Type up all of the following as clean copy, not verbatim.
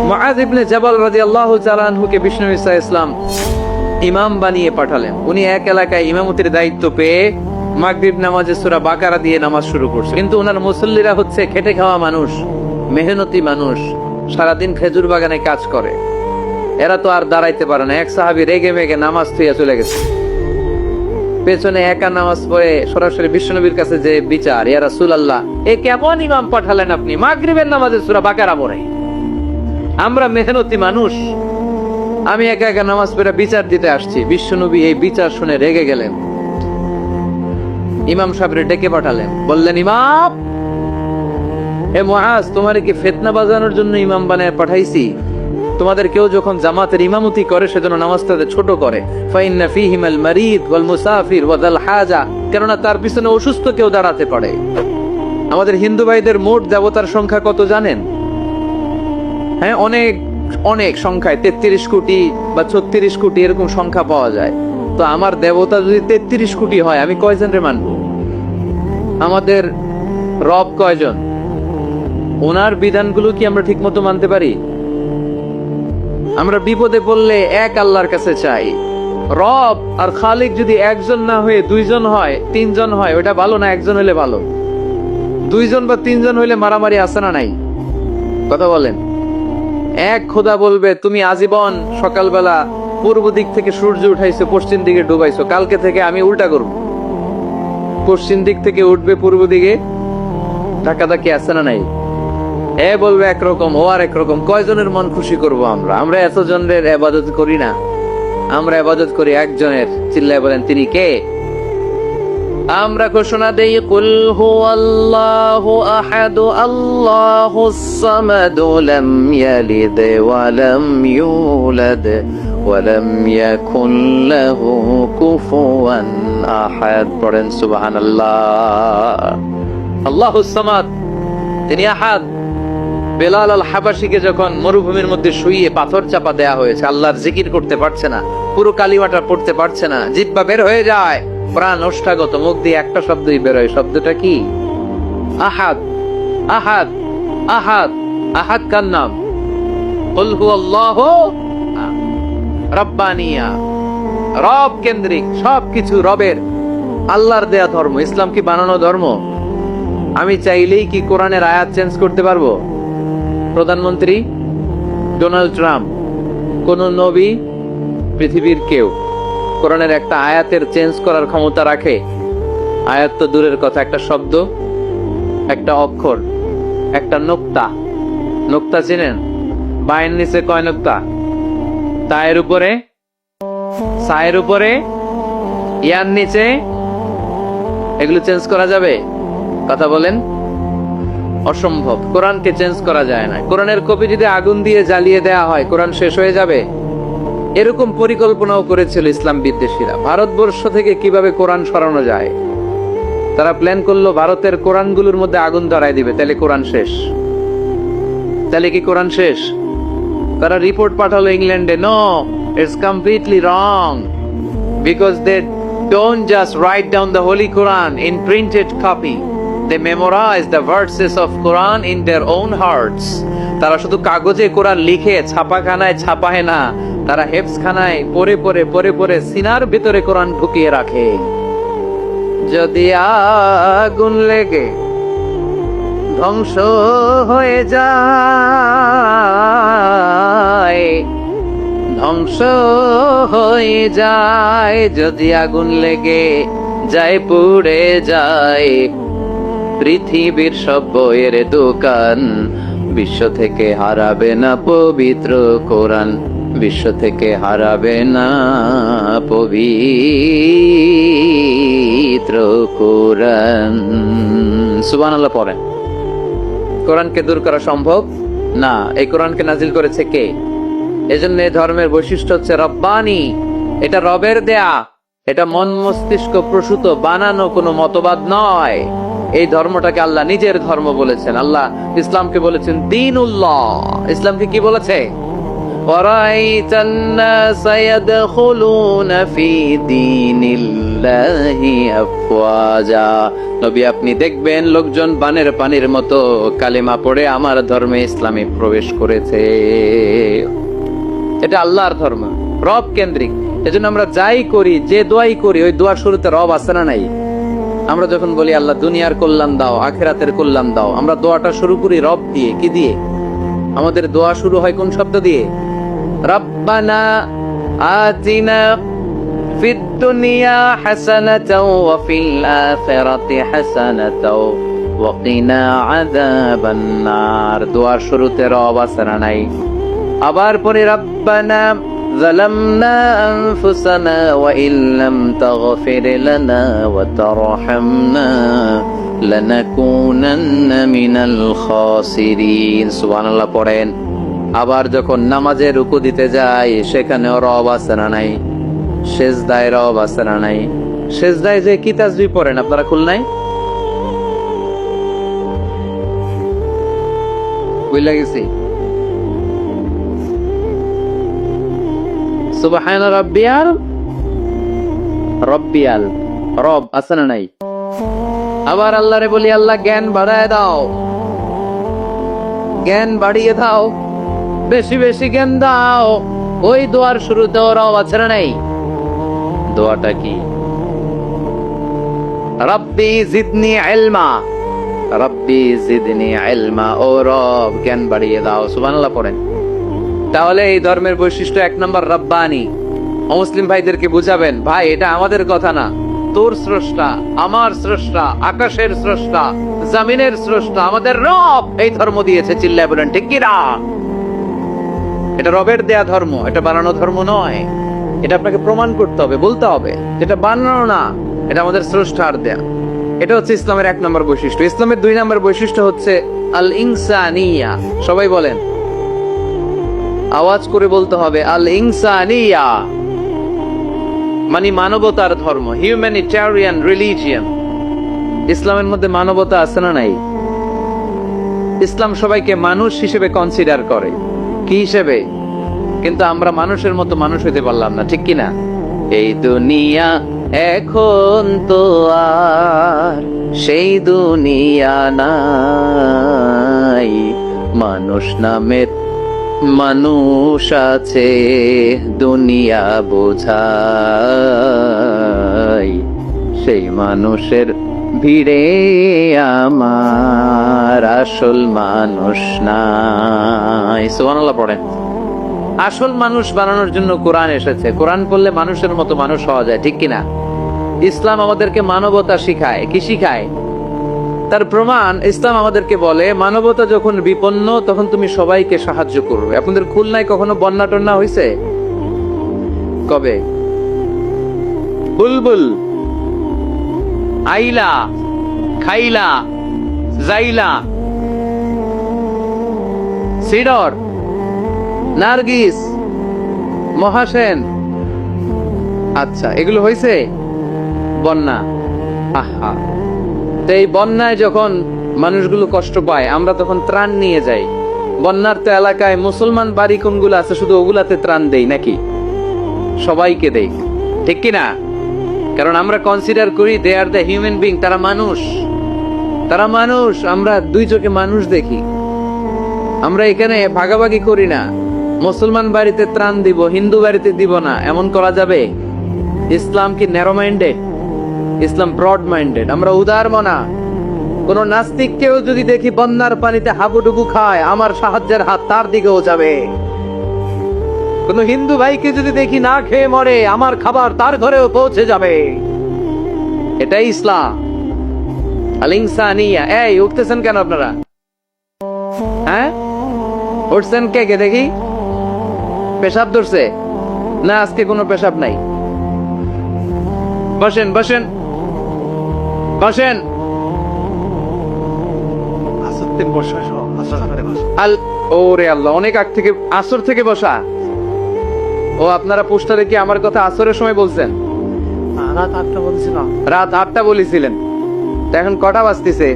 মুআয ইবনে জাবাল রাদিয়াল্লাহু তাআলা আনহুকে বিষ্ণু ঈসা ইসলাম ইমাম বানিয়ে পাঠালেন। উনি এক এলাকায় ইমামতির দায়িত্ব পেয়ে মাগরিব নামাজে সূরা বাকারা দিয়ে নামাজ শুরু করছে। কিন্তু ওনার মুসল্লিরা হচ্ছে খেটে খাওয়া মানুষ, মেহনতি মানুষ, সারাদিন খেজুর বাগানে কাজ করে। এরা তো আর দাঁড়াইতে পারে না। এক সাহাবী রেগে মেগে নামাজ থুইয়া চলে গেছে। পেছনে একা নামাজ পড়ে সরাসরি বিশ্বনবীর কাছে যে বিচার, ইয়া রাসূলুল্লাহ, এ কেমন ইমাম পাঠালেন আপনি, মাগরিবের নামাজে সূরা বাকারা পড়ে? আমরা মেহনতি মানুষ, আমি একা একা নামাজ পড়ে বিচার দিতে আসছি। বিশ্বনবী এই বিচার শুনে রেগে গেলেন। ইমাম সাহেবরে ডেকে পাঠালেন, বললেন, ইমাম, এ মুআজ, তোমারে কি ফিতনা বাজানোর জন্য ইমাম বানায় পাঠাইছি? তোমাদের কেউ যখন জামাতের ইমামতি করে সেজন্য নামাজটাকে ছোট করে। ফাইন্না ফীহিমাল মারিদ ওয়াল মুসাফির ওয়া যাল হাজা, কেননা তার পিছনে অসুস্থ কেউ দাঁড়াতে পারে। আমাদের হিন্দু ভাইদের মোট দেবতার সংখ্যা কত জানেন? হ্যাঁ, অনেক অনেক সংখ্যায়, 33 কোটি বা 36 কোটি এরকম সংখ্যা পাওয়া যায়। তো আমার দেবতা যদি 33 কোটি হয়, আমি কয়জন রে মানবো? আমাদের রব কয়জন? ওনার বিধানগুলো কি আমরা ঠিক মতো মানতে পারি? আমরা বিপদে পড়লে এক আল্লাহর কাছে চাই। রব আর খালিক যদি একজন না হয়ে দুইজন হয়, তিনজন হয়, ওটা ভালো না একজন হলে ভালো? দুইজন বা তিনজন হইলে মারামারি আছে না নাই? কথা বলেন। এক খোদা বলবে, তুমি আজীবন সকালবেলা পূর্ব দিক থেকে সূর্য উঠাইছো, পশ্চিম দিকে ডুবাইছো, কালকে থেকে আমি উল্টা করব, পশ্চিম দিক থেকে উঠবে পূর্ব দিকে। ধাক্কাধাক্কি আছে না নাই? এ বলবে একরকম, ও আর একরকম। কয়জনের মন খুশি করব আমরা? আমরা এতজনের ইবাদত করি না, আমরা ইবাদত করি একজনের। চিল্লায় বলেন, তিনি কে? আমরা ঘোষণা দেই, কুল হুয়াল্লাহু আহাদ আল্লাহুস সামাদ লাম ইয়ালিদ ওয়া লাম ইউলাদ ওয়া লাম ইয়াকুল লাহু কুফুয়ান আহাদ। পড়েন সুবহানাল্লাহ। আল্লাহুস সামাদ, তিনি আহাদ। বেলাল আল হাবাসীকে যখন মরুভূমির মধ্যে শুইয়ে পাথর চাপা দেয়া হয়েছে, আল্লাহর জিকির করতে পারছে না, পুরো কালিমাটা পড়তে পারছে না, জিহ্বা বের হয়ে যায়, প্রাণ ওষ্ঠাগত, মুখ দিয়ে একটা শব্দই বের হয়। শব্দটা কি? আহাদ। আহাদ, আহাদ, আহাদ কার নাম? কুল হুয়াল্লাহু রাব্বানিয়া, রব কেন্দ্রিক, সবকিছু রবের, আল্লাহর দেয়া ধর্ম। ইসলাম কি বানানো ধর্ম? আমি চাইলেই কি কোরআনের আয়াত চেঞ্জ করতে পারবো? প্রধানমন্ত্রী ডোনাল্ড ট্রাম্প, কোন নবী, পৃথিবীর কেউ কোরআনের একটা আয়াতের চেঞ্জ করার ক্ষমতা রাখে? আয়াত তো দূরের কথা, একটা শব্দ, একটা অক্ষর, একটা নোক্তা। নোক্তা চিনেন? বায়ের নিচে কয় নোক্তা? তায়ের উপরে, সায়ের উপরে, ইয়ার নিচে। এগুলো চেঞ্জ করা যাবে? কথা বলেন। অসম্ভব। কোরআনকে চেঞ্জ করা যায় না। কোরআনের কপি যদি আগুন দিয়ে জ্বালিয়ে দেয়া হয়, কোরআন শেষ হয়ে যাবে? এরকম পরিকল্পনাও করেছিল ইসলাম বিদ্বেষীরা, ভারতবর্ষ থেকে কিভাবে কোরআন সরানো যায়। তারা প্ল্যান করলো ভারতের কোরআনগুলোর মধ্যে আগুন ধরায় দিবে, তাহলে কোরআন শেষ। তাহলে কি কোরআন শেষ? তারা রিপোর্ট পাঠালো ইংল্যান্ডে, no, it's completely wrong, because they don't just write down the holy Quran in printed copy, they memorize the verses of Quran in their own hearts. তারা শুধু কাগজে কোরআন লিখে ছাপাখানায় ছাপায় না, তারা হেফজখানায় পড়ে পড়ে পড়ে পড়ে সিনার ভিতরে কোরআন ঢুকিয়ে রাখে। যদি আগুন লেগে ধ্বংস হয়ে যায়, ধ্বংস হয়ে যায়, যদি আগুন লেগে যায়, পুড়ে যায় পৃথিবীর সব বইয়ের দোকান, বিশ্ব থেকে হারাবে না পবিত্র কোরআন, বিশ্ব থেকে হারাবে না পবিত্র কোরআন। সুবহানাল্লাহ পড়েন। কোরআনকে দূর করা সম্ভব না। এই কোরআনকে নাজিল করেছে কে? এজন্য এই ধর্মের বৈশিষ্ট্য হচ্ছে রব্বানি। এটা রবের দেয়া, এটা মন মস্তিষ্ক প্রসূত বানানো কোনো মতবাদ নয়। এই ধর্মটাকে আল্লাহ নিজের ধর্ম বলেছেন। আল্লাহ ইসলামকে বলেছেন দীনুল্লাহ। ইসলামকে কি বলেছে? ওয়ারাইতান নাস ইয়াদখুলুনা ফি দীনিল্লাহ দিনিল্লাহি আফওয়াজা। নবী আপনি দেখবেন লোকজন বানের পানির মতো কালেমা পড়ে আমার ধর্মে ইসলামে প্রবেশ করেছে। এটা আল্লাহর ধর্ম, রব কেন্দ্রিক। এজন্য আমরা যাই করি, যে দোয়াই করি, ওই দোয়ার শুরুতে রব আছে না নাই? আমরা যখন বলি আল্লাহ দুনিয়ার কল্যাণ দাও, আখিরাতের কল্যাণ দাও, আমরা দোয়াটা শুরু করি রব দিয়ে। কি দিয়ে? আমাদের দোয়া শুরু হয় কোন শব্দ দিয়ে? রব্বানা আতিনা ফিদ দুনিয়া হাসানাতাও ওয়া ফিল আখিরাতি হাসানাতাও ওয়া কিনা আযাবান নার। দোয়ার শুরুতে রব আছে না নাই? আবার পরে রব্বানা যালামনা আনফুসানা ওয়া ইল্লাম তাগফির লানা ওয়া তারহামনা লানাকুনান্না মিনাল খাসিরিন। সুবহানাল্লাহ পড়েন। আবার যখন নামাজে রুকু দিতে যাই, সেখানেও রব আছে না নাই? সেজদায় রব আছে না নাই? সেজদায় যে কি তাসবিহ পড়েন আপনারা খুলনায়? বুঝলা গেছি? সুবহান রাব্বিয়াল রব্বিয়াল, রব আছে না নাই? আবার আল্লাহরে বলি আল্লাহ জ্ঞান বাড়ায় দাও, জ্ঞান বাড়িয়ে দাও, বেশি বেশি জ্ঞান দাও। ওই দোয়ার শুরুতেও রব আছে না নাই? দোয়াটা কি? রাব্বি জিদনি ইলমা, রাব্বি জিদনি ইলমা। ও রব জ্ঞান বাড়িয়ে দাও। সুবহানাল্লাহ পড়েন। তাহলে এই ধর্মের বৈশিষ্ট্য 1 নম্বর রব্বানি। মুসলিম ভাইদেরকে বুঝাবেন, ভাই এটা আমাদের কথা না, তোর স্রষ্টা, আমার স্রষ্টা, আকাশের স্রষ্টা, জমিনের স্রষ্টা, আমাদের রব এই ধর্ম দিয়েছে। চিল্লায় বলেন ঠিক কি না? এটা রবের দেয়া ধর্ম, এটা বানানো ধর্ম নয়। এটা আপনাকে প্রমাণ করতে হবে, বলতে হবে যেটা বানানো না, এটা আমাদের স্রষ্টার দেয়া। এটা হচ্ছে ইসলামের 1 নম্বর বৈশিষ্ট্য। ইসলামের 2 নম্বর বৈশিষ্ট্য হচ্ছে আল ইনসানিয়া। সবাই বলেন, আওয়াজ করে বলতে হবে, আল ইনসানিয়া মানে মানবতার ধর্ম, হিউম্যানিটেরিয়ান রিলিজিয়ন। ইসলামের মধ্যে মানবতা আছে না নাই? ইসলাম সবাইকে মানুষ হিসেবে কনসিডার করে। কি হিসেবে? কিন্তু আমরা মানুষের মতো মানুষ হইতে পারলাম না, ঠিক কিনা? এই দুনিয়া এখন তো আর সেই দুনিয়া নাই, মানুষ নামের মানুষ আছে দুনিয়া বোঝাই, সেই মানুষের ভিড়ে আমার আসল মানুষ নাই। সুবহানাল্লাহ পড়েন। আসল মানুষ বানানোর জন্য কোরআন এসেছে। কোরআন পড়লে মানুষের মতো মানুষ হওয়া যায়, ঠিক কিনা? ইসলাম আমাদেরকে মানবতা শিখায়। কি শিখায়? তার প্রমাণ ইসলাম আমাদেরকে বলে, মানবতা যখন বিপন্ন তখন তুমি সবাইকে সাহায্য করবে। আপনাদের খুলনায় কখনো বন্যা টন্যা হয়েছে? কবে? বুলবুল, আইলা, খাইলা, জাইলা, সিডর, নার্গিস, মহাসেন, আচ্ছা এগুলো হয়েছে বন্যা। আহা, তো এই বন্যায় যখন মানুষগুলো কষ্ট পায়, আমরা তখন ত্রাণ নিয়ে যাই। বন্যার্ত এলাকায় মুসলমান বাড়ি কোনগুলো আছে শুধু ওগুলাতে ত্রাণ দেই নাকি? সবাইকে দেই, ঠিক কিনা? কারণ আমরা কনসিডার করি দে আর দ্য হিউম্যান বিং, তারা মানুষ, তারা মানুষ। আমরা 2 চোখে মানুষ দেখি। আমরা এখানে ভাগাভাগি করি না। মুসলমান বাড়িতে ত্রাণ দিব, হিন্দু বাড়িতে দিব না, এমন করা যাবে? ইসলাম কি ন্যারো মাইন্ডেড? ইসলাম ব্রড মাইন্ডেড। আমরা উদার মনা। কোন নাস্তিককেও যদি দেখি বন্যার পানিতে হাবুডুবু খায়, আমার সাহায্যের হাত তার দিকেও যাবে। কোন হিন্দু ভাইকে যদি দেখি না খেয়ে মরে, আমার খাবার তার ঘরেও পৌঁছে যাবে। এটাই ইসলাম। আল ইনসানিয়া। এই উঠতেছেন কেন আপনারা? হ্যাঁ উঠছেন কে কে দেখি? পেশাব ধরছে না? আজকে কোনো পেশাব নাই। বসেন বসেন বসেন। ওরে আল্লাহ, অনেক আগ থেকে, আসর থেকে বসা। ও আপনারা পোস্টারে কি আমার কথা আসরের সময় বলছেন? রাত 8টা বলছিলাম। রাত 8টা বলেছিলেন। এখন কটা বাজতেছে?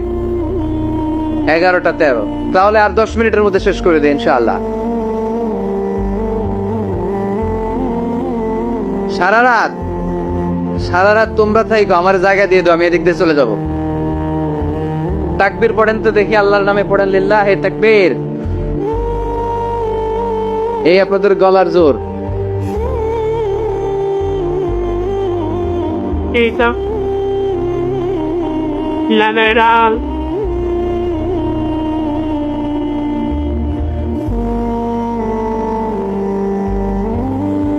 11টা 13। তাহলে আর 10 মিনিটের মধ্যে শেষ করে দেয় ইনশাআল্লাহ। সারা রাত সারা রাত তোমরা থাইকো, আমার জায়গা দিয়ে দাও, আমি এদিক দিয়ে চলে যাব। তাকবীর পড়েন তো দেখি, আল্লাহর নামে পড়েন, লিল্লাহে তাকবীর। এই আপনাদের গলার জোর। এইটা জেনারেল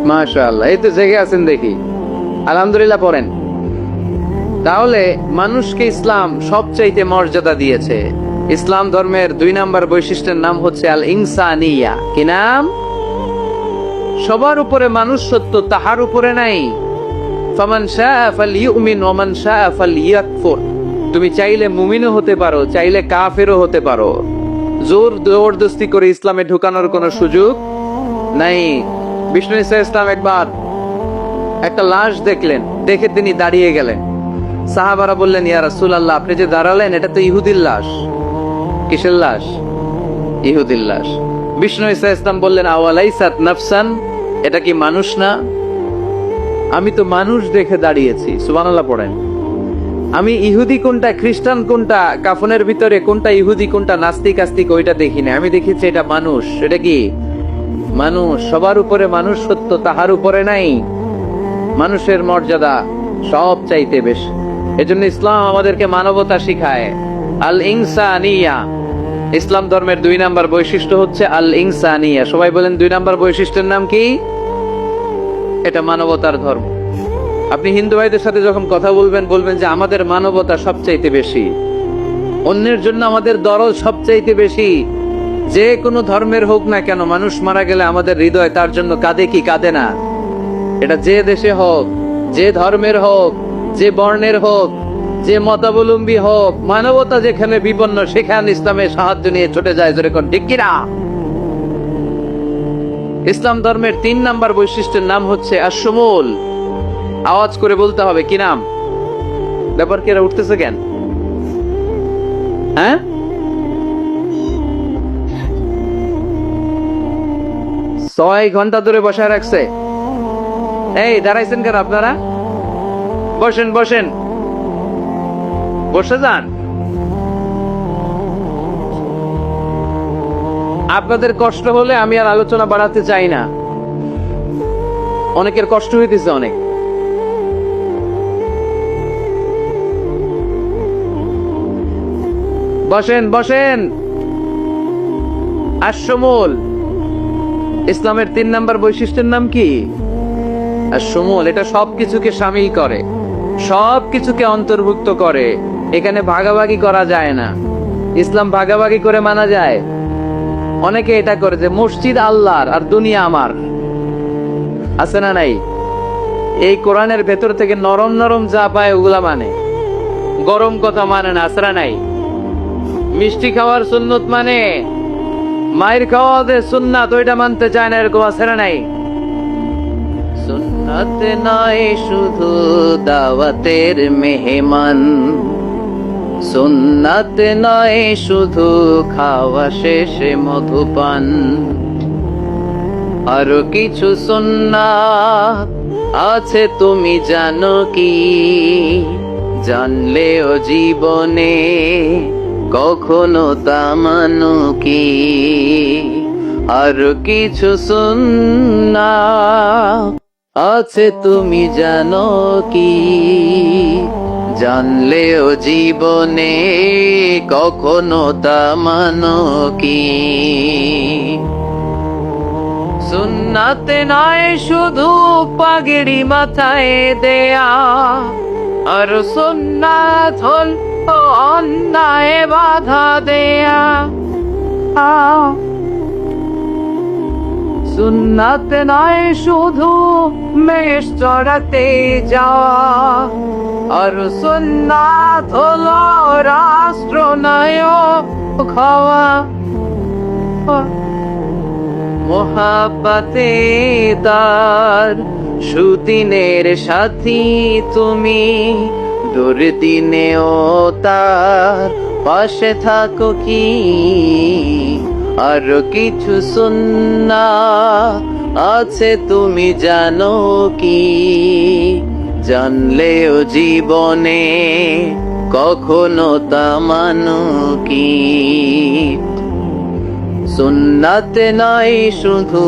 মাশাআল্লাহ, এই তো জেগে আছেন দেখি, আলহামদুলিল্লাহ পড়েন। তাহলে মানুষকে ইসলাম সবচাইতে মর্যাদা দিয়েছে। ইসলাম ধর্মের 2 নাম্বার বৈশিষ্ট্যের নাম হচ্ছে আল ইনসানিয়া। কি নাম? সবার উপরে মানুষ সত্য, তাহার উপরে নাই। ফামান শাআ ফালইউমিন ওয়া মান শাআ ফালইয়াকফুর। তুমি চাইলে মুমিনও হতে পারো, চাইলে কাফেরও হতে পারো। জোর জবরদস্তি করে ইসলামে ঢুকানোর কোনো সুযোগ নাই। বিষ্ণু ঈসা ইসলাম একবার একটা লাশ দেখলেন, দেখে তিনি দাঁড়িয়ে গেলেন। সাহাবারা বললেন, ইয়া রাসূলুল্লাহ, আপনি যে দাঁড়ালেন, এটা তো ইহুদির লাশ। কিসের লাশ? ইহুদির লাশ। বিষ্ণু ঈসা ইসলাম বললেন, আওয়ালাইসাত নাফসান, এটা কি মানুষ না? আমি তো মানুষ দেখে দাঁড়িয়েছি। সুবহানাল্লাহ পড়েন। আমি ইহুদি কোনটা, খ্রিস্টান কোনটা, কাফনের ভিতরে কোনটা ইহুদি কোনটা নাস্তিক আস্তিক ওইটা দেখিনি, আমি দেখেছি এটা মানুষ। এটা কি মানুষ? সবার উপরে মানুষ সত্য, তাহার উপরে নাই। মানুষের মর্যাদা সব চাইতে বেশি। এজন্য ইসলাম আমাদেরকে মানবতা শিখায়, আল ইনসানিয়া। ইসলাম ধর্মের 2 নাম্বার বৈশিষ্ট্য হচ্ছে আল ইনসানিয়া। সবাই বলেন 2 নাম্বার বৈশিষ্ট্যের নাম কি? এটা মানবতার ধর্ম। আপনি হিন্দু ভাইদের সাথে যখন কথা বলবেন, বলবেন যে আমাদের মানবতা সবচাইতে বেশি, অন্যের জন্য আমাদের দরদ সবচাইতে বেশি। যে কোনো ধর্মের হোক না কেন, মানুষ মারা গেলে আমাদের হৃদয় তার জন্য কাঁদে কি কাঁদে না? এটা যে দেশে হোক, যে ধর্মের হোক, যে বর্ণের হোক, যে মতাবলম্বী হোক, মানবতা যেখানে বিপন্ন সেখানে ইসলামের সাহায্য নিয়ে ছুটে যায়। যেরকম ঠিক কিনা? ইসলাম ধর্মের 3 নাম্বার বৈশিষ্ট্যের নাম হচ্ছে আশ-শুমুল। আওয়াজ করে বলতে হবে। কি নাম? ব্যাপার কি, এরা উঠতেছে কেন? হ্যাঁ, 6 ঘন্টা ধরে বসায় রাখছে। এই দাঁড়াইছেন কেন আপনারা? বসেন বসেন, বসে যান। আপনাদের কষ্ট হলে আমি আর আলোচনা বাড়াতে চাই না। অনেকের কষ্ট হইতেছে অনেক। বসেন বসেন। আশ-শুমুল। ইসলামের 3 নাম্বার বৈশিষ্ট্যের নাম কি? আশ-শুমুল। এটা সবকিছুকে শামিল করে, সবকিছুকে অন্তর্ভুক্ত করে। এখানে ভাগাভাগি করা যায় না। ইসলাম ভাগাভাগি করে মানা যায়? অনেকে এটা করে যে মসজিদ আল্লাহর আর দুনিয়া আমার। আছে না নাই? এই কোরআনের ভেতর থেকে নরম নরম যা পায় ওগুলা মানে, গরম কথা মানে না। আছে না নাই? মিষ্টি খাওয়ার সুন্নত মানে, মায়ের খাওয়া সুন্নাত, ওইটা মানতে চায় না, এরকম আছে না নাই? সুন্নাত নয় শুধু দাওয়াতের মেহমান, সুন্নাত নয় শুধু খাওয়া শেষে মধুপান, আরো কিছু সুন্নাত আছে তুমি জানো কি? জানলেও জীবনে কখনো তা মানো কি? আরো কিছু সুন্নাত আছে তুমি জানো কি? জানলেও জীবনে কখনো তা মানো কি? সুন্নাতে নয় শুধু পাগড়ি মাথায় দেয়া, আর সুন্নাত হল অন্যায় বাধা দেয়া। সুন্নাতে নয় শুধু মেষ চড়াতে যাওয়া, আর সুন্নাত হলো রাষ্ট্রনায়ক হওয়া। মোহাব্বতে তার সুদিনের সাথী তুমি, দুর্দিনেও তার পাশে থাকো কি? আর কিছু সুন্নাত আছে তুমি জানো কি? জানলেও জীবনে কখনো তা মানো কি, সুন্নাতে নয় শুধু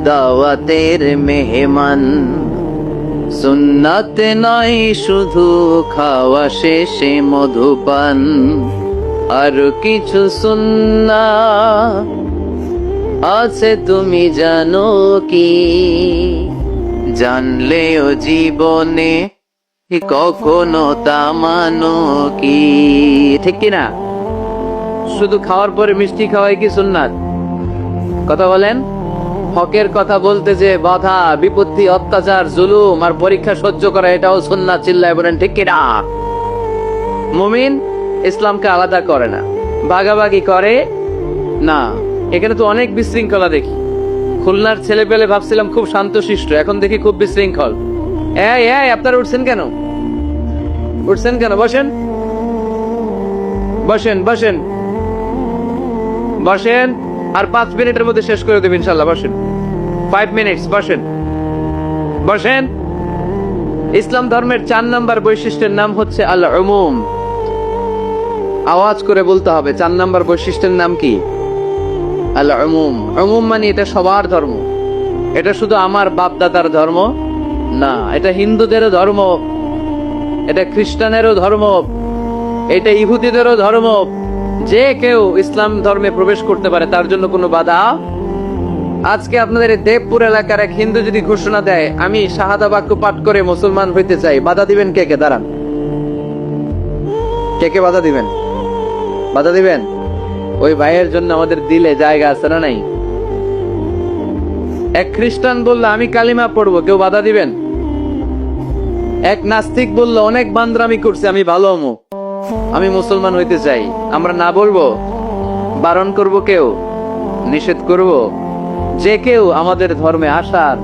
দাওয়াতের মেহমান, সুন্নাতে নয় শুধু খাওয়া শেষে মধুপান, আর কিছু সুন্নাত আছে তুমি জানো কি, জানলেও জীবনে কখনো তা মানো কি। ঠিক কিনা? শুধু খাওয়ার পরে মিষ্টি খাওয়াই কি সুন্নাত? কথা বলেন। হকের কথা বলতে যে বাধা বিপত্তি অত্যাচার জুলুম আর পরীক্ষা সহ্য করা, এটাও সুন্নাত। চিল্লায় বলেন ঠিক কিনা? মুমিন ইসলামকে আলাদা করে না, ভাগাভাগি করে না। এখানে তো অনেক বিশৃঙ্খলা দেখি। খুলনার ছেলে পেলে ভাবছিলাম খুব শান্তশিষ্ট, এখন দেখি খুব বিশৃঙ্খল। এই এই আপনারা উঠছেন কেন? উঠছেন কেন? বসেন বসেন বসেন বসেন। আর 5 মিনিটের মধ্যে শেষ করে দেব ইনশাল্লাহ। বসেন, 5 মিনিটস। বসেন বসেন। ইসলাম ধর্মের 4 নম্বর বৈশিষ্ট্যের নাম হচ্ছে আল উমুম। আওয়াজ করে বলতে হবে, 4 নম্বর বৈশিষ্ট্যের নাম কি? আল উমুম। উমুম মানে এটা সবার ধর্ম। এটা শুধু আমার বাপ দাদার ধর্ম না, এটা হিন্দুদেরও ধর্ম, এটা খ্রিস্টানেরও ধর্ম, এটা ইহুদিদেরও ধর্ম। যে কেউ ইসলাম ধর্মে প্রবেশ করতে পারে, তার জন্য কোনো বাধা। আজকে আপনাদের এই দেবপুর এলাকার এক হিন্দু যদি ঘোষণা দেয় আমি শাহাদা বাক্য পাঠ করে মুসলমান হইতে চাই, বাধা দিবেন কে কে? দাঁড়ান, কে কে বাধা দিবেন? বাধা দিবেন? ওই ভাইয়ের জন্য আমাদের দিলে জায়গা আছে না নাই? এক খ্রিস্টান বললো আমি কালিমা পড়বো, কেউ বাধা দিবেন? এক নাস্তিক বললো অনেক বান্দরামি করছে, আমি ভালো হমু, আমি মুসলমান হইতে চাই, আমরা না বলবো? বারণ করব? কেউ নিষেধ করব? যে কেউ আমাদের ধর্মে আসার,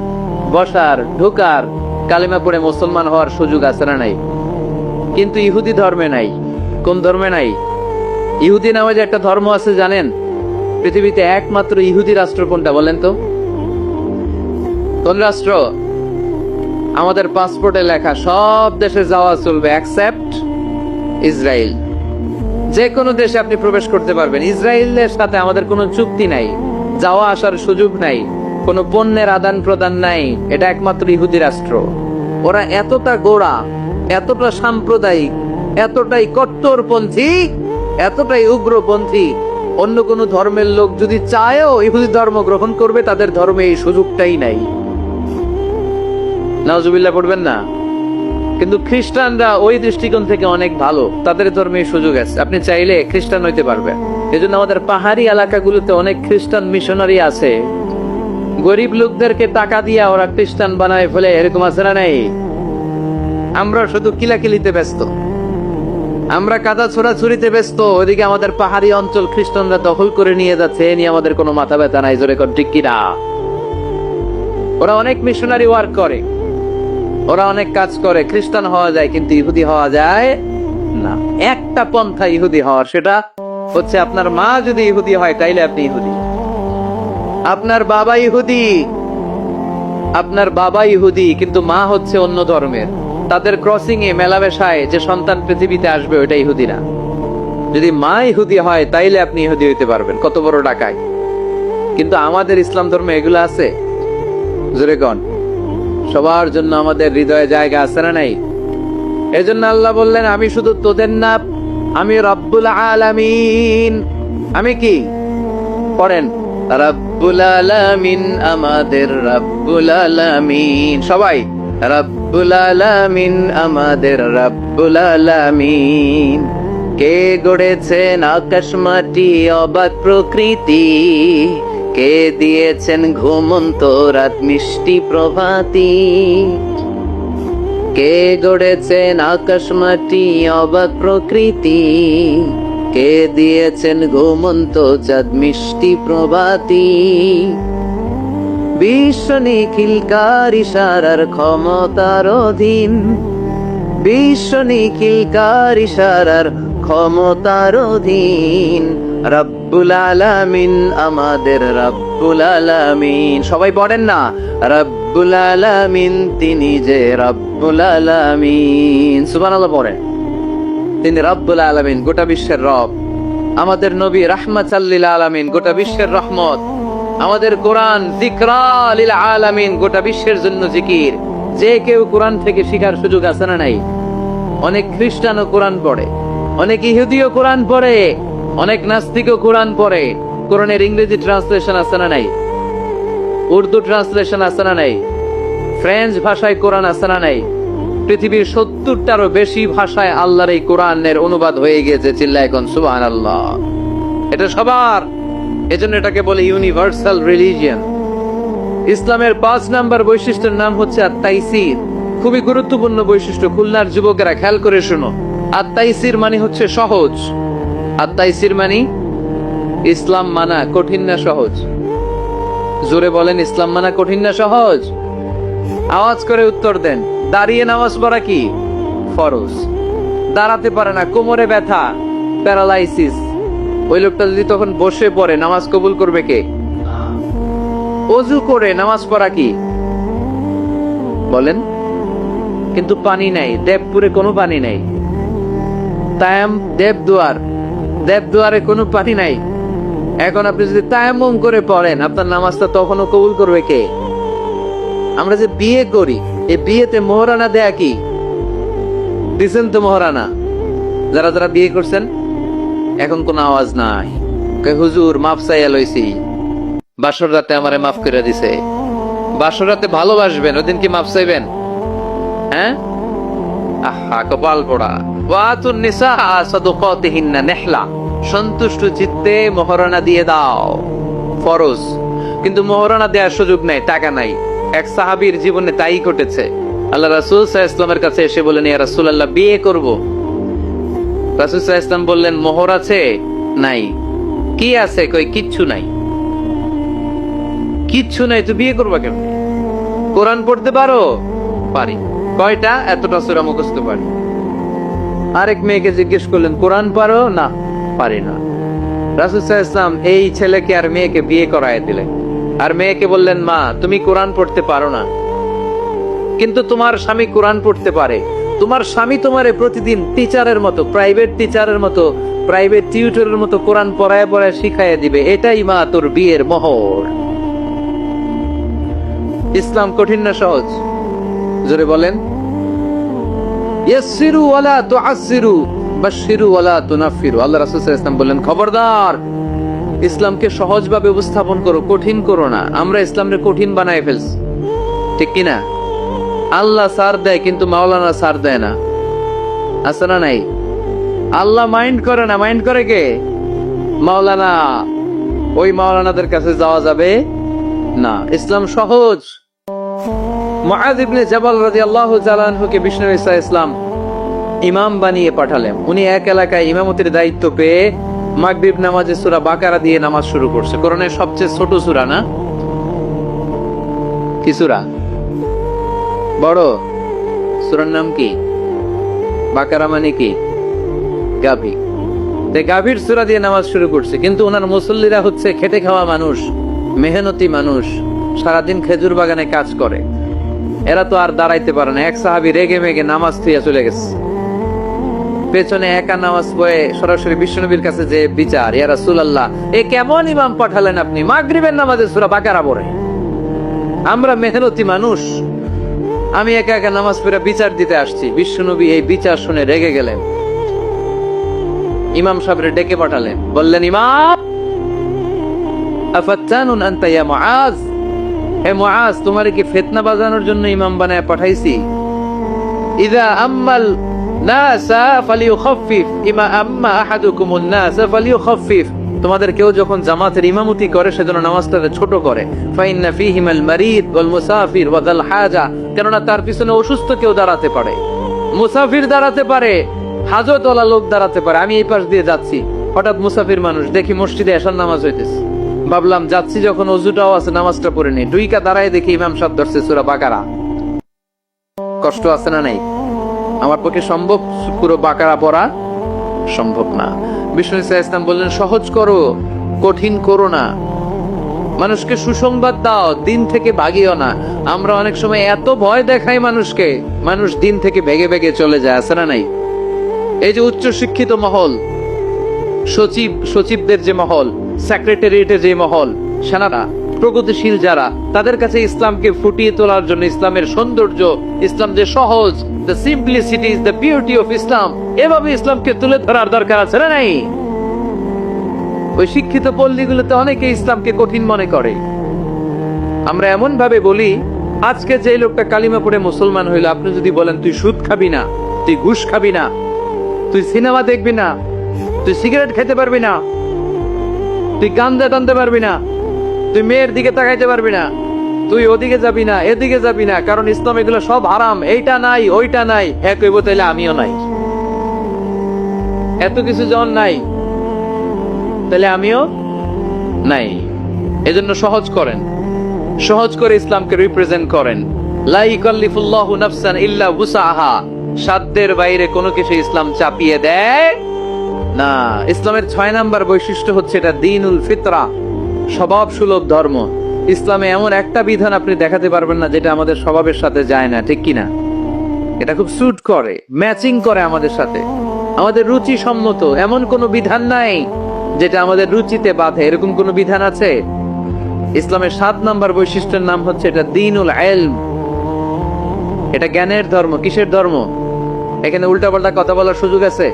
বসার, ঢোকার, কালিমা পড়ে মুসলমান হওয়ার সুযোগ আছে না নাই? কিন্তু ইহুদি ধর্মে নাই। কোন ধর্মে নাই? ইহুদি নামে যে একটা ধর্ম আছে জানেন? পৃথিবীতে একমাত্র ইহুদি রাষ্ট্র কোনটা বলেন তো? কোন রাষ্ট্র? আমাদের পাসপোর্টে লেখা সব দেশে যাওয়া চলবে এক্সেপ্ট ইসরায়েল। যে কোনো দেশে আপনি প্রবেশ করতে পারবেন। ইসরায়েলের সাথে আমাদের কোনো চুক্তি নাই, যাওয়া আসার সুযোগ নাই, কোনো পণ্যের আদান প্রদান নাই। এটা একমাত্র ইহুদি রাষ্ট্র। ওরা এতটা গোড়া, এতটা সাম্প্রদায়িক, এতটাই কট্টরপন্থী, এতটাই উগ্রপন্থী, অন্য কোন ধর্মের লোক যদি চায়ও ইহুদি ধর্ম গ্রহণ করবে, তাদের ধর্মে এই সুযোগটাই নাই। নাউজুবিল্লাহ পড়বেন না? কিন্তু খ্রিস্টানরা ওই দৃষ্টিকোণ থেকে অনেক ভালো, তাদের ধর্মে সুযোগ আছে, আপনি চাইলে খ্রিস্টান হইতে পারবেন। এই জন্য আমাদের পাহাড়ি এলাকাগুলোতে অনেক খ্রিস্টান মিশনারি আছে। গরিব লোকদেরকে টাকা দিয়া ওরা খ্রিস্টান বানায় ফেলে, এরকম আছে না নাই? আমরা শুধু কিলাকিলিতে ব্যস্ত, আমরা কাদা ছোড়াছুরিতে ব্যস্ত, ওইদিকে আমাদের পাহাড়ি অঞ্চল খ্রিস্টানরা দখল করে নিয়ে যাচ্ছে, এ নিয়ে আমাদের কোনো মাথা ব্যথা নাই। জোরে কর ঠিক কিনা? ওরা অনেক মিশনারি ওয়ার্ক করে, ওরা অনেক কাজ করে, খ্রিস্টান হওয়া যায় কিন্তু ইহুদি হওয়া যায় না। একটা পন্থা ইহুদি হওয়ার, সেটা হচ্ছে আপনার মা যদি ইহুদি হয় তাইলে আপনি ইহুদি। আপনার বাবা ইহুদি, আপনার বাবা ইহুদি কিন্তু মা হচ্ছে অন্য ধর্মের, তাদের ক্রসিং এ মেলামেশায় যে সন্তান পৃথিবীতে আসবে ওইটা ইহুদি না। যদি মা ইহুদি হয় তাইলে আপনি ইহুদি হইতে পারবেন। কত বড় ডাকাই! কিন্তু আমাদের ইসলাম ধর্মে এগুলো আছে? জোরে গণ। সবার জন্য আমাদের হৃদয়ে জায়গা আছে না নাই? এজন্য আল্লাহ বললেন আমি শুধু তোদের না, আমি রব্বুল আলামিন। আমি কি? পড়েন, রব্বুল আলামিন, আমাদের রব্বুল আলামিন। সবাই রব্বুল আলামিন, আমাদের রব্বুল আলামিন। কে গড়েছেন আকাশ মাটি অবাক প্রকৃতি, কে দিয়েছেন ঘুমন্ত রাত মিষ্টি প্রভাতী, কে গড়েছেন আকাশ মাটি অবাক প্রকৃতি, কে দিয়েছেন ঘুমন্ত চাঁদ মিষ্টি প্রভাতী। বিশ্ব নিখিলকার ইশারার ক্ষমতার অধীন, বিশ্ব নিখিলকার ইশারার ক্ষমতার অধীন, রব্বুল আলামিন, আমাদের রব্বুল আলামিন। সবাই পড়েন না, রব্বুল রব্বুল আলামিন, তিনি যে রব্বুল আলামিন। সুবহানাল্লাহ পড়েন। তিনি রব্বুল আলামিন, গোটা বিশ্বের রব। আমাদের নবী রাহমাতাল লিল আলামিন, গোটা বিশ্বের রহমত। আমাদের কোরআন যিকরা লিল আলামিন, গোটা বিশ্বের জন্য জিকির। যে কেউ কোরআন থেকে শিখার সুযোগ আছে না নাই? অনেক খ্রিস্টানও কোরআন পড়ে, অনেক ইহুদিও কোরআন পড়ে, অনেক নাস্তিকও কোরআন পড়ে। কোরআনের ইংরেজি ট্রান্সলেশন আছে না নাই? উর্দু ট্রান্সলেশন আছে না নাই? ফ্রেঞ্চ ভাষায় কোরআন আছে না নাই? পৃথিবীর 70টারও বেশি ভাষায় আল্লাহর এই কোরআনের অনুবাদ হয়ে গিয়েছে। চিল্লায় এখন সুবহানাল্লাহ। এটা সবার, এজন্য এটাকে বলে ইউনিভার্সাল রিলিজিয়ন। ইসলামের 5 নাম্বার বৈশিষ্ট্যের নাম হচ্ছে আত-তাইসির। খুবই গুরুত্বপূর্ণ বৈশিষ্ট্য। খুলনার যুবকেরা খেয়াল করে শোনো। আত-তাইসির মানে হচ্ছে সহজ। আত-তাইসির মানে ইসলাম মানা কঠিন না সহজ? জোরে বলেন, ইসলাম মানা কঠিন না সহজ? আওয়াজ করে উত্তর দেন। দাঁড়িয়ে নামাজ পড়া কি ফরজ? দাঁড়াতে পারে না, কোমরে ব্যথা, প্যারালাইসিস, ওই লোকটা যদি তখন বসে পড়ে, নামাজ কবুল করবে কে? অজু করে নামাজ পড়া কি বলেন? কিন্তু পানি নাই, দেবপুরে কোনো পানি নাই। দেবদুয়ারে কোনো পানি নাই। এখন আপনি যদি তায়াম্মুম করে পড়েন, আপনার নামাজটা তখনও কবুল করবে কে? আমরা যে বিয়ে করি, এই বিয়েতে মোহরানা দেয়া কি? দিছেন তো মোহরানা? যারা যারা বিয়ে করছেন এখন কোন আওয়াজ নাই। হুজুর মাফ চাইয়া লইছি, বাসর রাতে আমারে মাফ করে দিছে। বাসর রাতে ভালোবাসবেন, ওদিন কি মাফ চাইবেন? হ্যাঁ, আহা কপাল পোড়া। ওয়াতুন নিসা সাদুকাতিহিন্না নিহলা, সন্তুষ্ট চিত্তে মোহরানা দিয়ে দাও, ফরজ। কিন্তু মোহরানা দেওয়ার সুযোগ নাই, টাকা নাই। এক সাহাবীর জীবনে তাই ঘটেছে। আল্লাহ রাসূল সাল্লাল্লাহু আলাইহি ওয়াসাল্লামের কাছে এসে বললেন, ইয়া রাসূলুল্লাহ, বিয়ে করব। রাসূল সাল্লাল্লাহু আলাইহি ওয়াসাল্লাম বললেন, মোহর আছে? নাই। কি আছে? কই কিচ্ছু নাই। কিচ্ছু নাই তো বিয়ে করবা কেন? কোরআন পড়তে পারো? পারি। কয়টা? এতটা সূরা মুখস্থ পারি। আরেক মেয়েকে জিজ্ঞেস করলেন, কোরআন পারো? না, পারি না। রাসূল সাল্লাল্লাহু আলাইহি ওয়াসাল্লাম এই ছেলেকে আর মেয়েকে বিয়ে করায় দিলেন। আর মেয়েকে বললেন, মা তুমি কোরআন পড়তে পারো না, কিন্তু তোমার স্বামী কোরআন পড়তে পারে। তোমার স্বামী তোমারে প্রতিদিন টিচারের মতো, প্রাইভেট টিচারের মতো, প্রাইভেট টিউটরের মতো কোরআন পড়ায় পড়ায় শিখাইয়া দিবে। এটাই মা তোর বিয়ের মোহর। ইসলাম কঠিন না সহজ? জোরে বলেন। ইয়াসসিরু ওয়ালা তুআসসিরু বাশশিরু ওয়ালা তুনাফফিরু। আল্লাহ রাসূল সাল্লাল্লাহু আলাইহি ওয়াসাল্লাম বললেন, খবরদার, ইসলামকে সহজভাবে উপস্থাপন করো, কঠিন করো না। আমরা ইসলামকে কঠিন বানায় ফেলছি, ঠিক কিনা? আল্লাহ সার দেয় কিন্তু মাওলানা সার দেয় না, আছে না নাই? আল্লাহ মাইন্ড করে না, মাইন্ড করে কে? মাওলানা। ওই মাওলানাদের কাছে যাওয়া যাবে না। ইসলাম সহজ। মুআয ইবনে জাবাল রাদিয়াল্লাহু তাআলা আনহুকে বিষ্ণু ঈসা ইসলাম ইমাম বানিয়ে পাঠালেন। উনি এক এলাকায় ইমামতির দায়িত্ব পেয়ে মাগরিব নামাজে সূরা বাকারা দিয়ে নামাজ শুরু করছে। কোরআনের সবচেয়ে ছোট সূরা না? কি সূরা? বড় সূরার নাম কি? বাকারা মানে কি? গাভী। গাভীর সূরা দিয়ে নামাজ শুরু করছে। কিন্তু ওনার মুসল্লিরা হচ্ছে খেটে খাওয়া মানুষ, মেহনতি মানুষ, সারাদিন খেজুর বাগানে কাজ করে। এরা তো আর দাঁড়াইতে পারে না। এক সাহাবী রেগে মেগে নামাজ থুইয়া চলে গেছে। পেছনে একা নামাজ পড়ে সরাসরি বিশ্বনবীর কাছে যে বিচার, ইয়া রাসূলুল্লাহ, এ কেমন ইমাম পাঠালেন আপনি, মাগরিবের নামাজে সূরা বাকারা পড়ে? আমরা মেহনতি মানুষ, আমি একা একা নামাজ পড়ে বিচার দিতে আসছি। বিশ্বনবী এই বিচার শুনে রেগে গেলেন। ইমাম সাহেবরে ডেকে পাঠালেন, বললেন, ইমাম, আফাত্তানুন আনতা ইয়া মুআজ, হে মুআজ, তোমারে কি ফিতনা বাজানোর জন্য ইমাম বানায় পাঠাইছি? ইযা আম্মাল নাসা ফালিয়ুখাফফিফ ইমা আম্মা আহাদুকুমুন নাসা ফালিয়ুখাফফিফ। তোমাদের কেউ যখন জামাতের ইমামতি করে সেজন্য নামাজটাকে ছোট করে। ফাইন্না ফীহিমাল মারিদ ওয়াল মুসাফির ওয়া যাল হাজা, কেননা তার পিছনে অসুস্থ কেউ দাঁড়াতে পারে, মুসাফির দাঁড়াতে পারে, হাজতওয়ালা লোক দাঁড়াতে পারে। আমি এই পাশ দিয়ে যাচ্ছি, হঠাৎ মুসাফির মানুষ দেখি মসজিদে এশার নামাজ হইতেছে। ভাবলাম যাচ্ছি যখন, অজুটাও আছে, নামাজটা পড়ে নেই। দুইকা দাঁড়ায় দেখি ইমাম সাহেব ধরছে সূরা বাকারা। কষ্ট আছে না নাই? আমার পক্ষে সম্ভব পুরো বাকারা পড়া? সম্ভব না। বিষ্ণু ইসা ইসলাম বললেন, সহজ করো, কঠিন করো না। মানুষকে সুসংবাদ দাও, দিন থেকে ভাগিও না। আমরা অনেক সময় এত ভয় দেখাই মানুষকে, মানুষ দিন থেকে ভেগে ভেগে চলে যায়, আছে না নাই? এই যে উচ্চ শিক্ষিত মহল, সচিবদের যে মহল, সেক্রেটারিয়েটের যে মহল, সেনারা, প্রগতিশীল যারা, তাদের কাছে ইসলামকে ফুটিয়ে তোলার জন্য, ইসলামের সৌন্দর্য, ইসলাম যে সহজ, the simplicity is the beauty of Islam, এভাবে ইসলামকে তুলে ধরার দরকার আছে না নাই? ওই শিক্ষিত পল্লীগুলোতে অনেকে ইসলামকে কঠিন মনে করে। আমরা এমন ভাবে বলি, আজকে যে লোকটা কালিমা পড়ে মুসলমান হইলো, আপনি যদি বলেন তুই সুদ খাবি না, তুই ঘুষ খাবি না, তুই সিনেমা দেখবি না, তুই সিগারেট খেতে পারবি না, তুই গাঞ্জা টানতে পারবি না, তুই মেয়ের দিকে তাকাইতে পারবি না, তুই ওদিকে যাবি না, এদিকে যাবি না, কারণ ইসলাম এগুলো সব হারাম, এইটা নাই ওইটা নাই, হ্যাঁ কইব তাইলে আমিও নাই। এত কিছু জন নাই, তাহলে আমিও নাই। এজন্য সহজ করেন, সহজ করে ইসলামকে রিপ্রেজেন্ট করেন। লা ইকাল্লিফুল্লাহু নাফসান ইল্লা উসাহা, সাধ্যের বাইরে কোনো কিছু ইসলাম চাপিয়ে দেয় না। ইসলামের 6 নাম্বার বৈশিষ্ট্য হচ্ছে এটা দ্বীনুল ফিতরা, স্বভাব সুলভ ধর্ম। ইসলামে এমন একটা বিধান আপনি দেখাতে পারবেন না যেটা আমাদের স্বভাবের সাথে যায় না, ঠিক কিনা? এটা খুব স্যুট করে, ম্যাচিং করে আমাদের সাথে, আমাদের রুচি সম্মত। এমন কোনো বিধান নাই যেটা আমাদের রুচিতে বাধে, এরকম কোন বিধান আছে? ইসলামের 7 নাম্বার বৈশিষ্ট্যের নাম হচ্ছে এটা দ্বীনুল ইলম, এটা জ্ঞানের ধর্ম। কিসের ধর্ম? এখানে উল্টাপাল্টা কথা বলার সুযোগ আছে?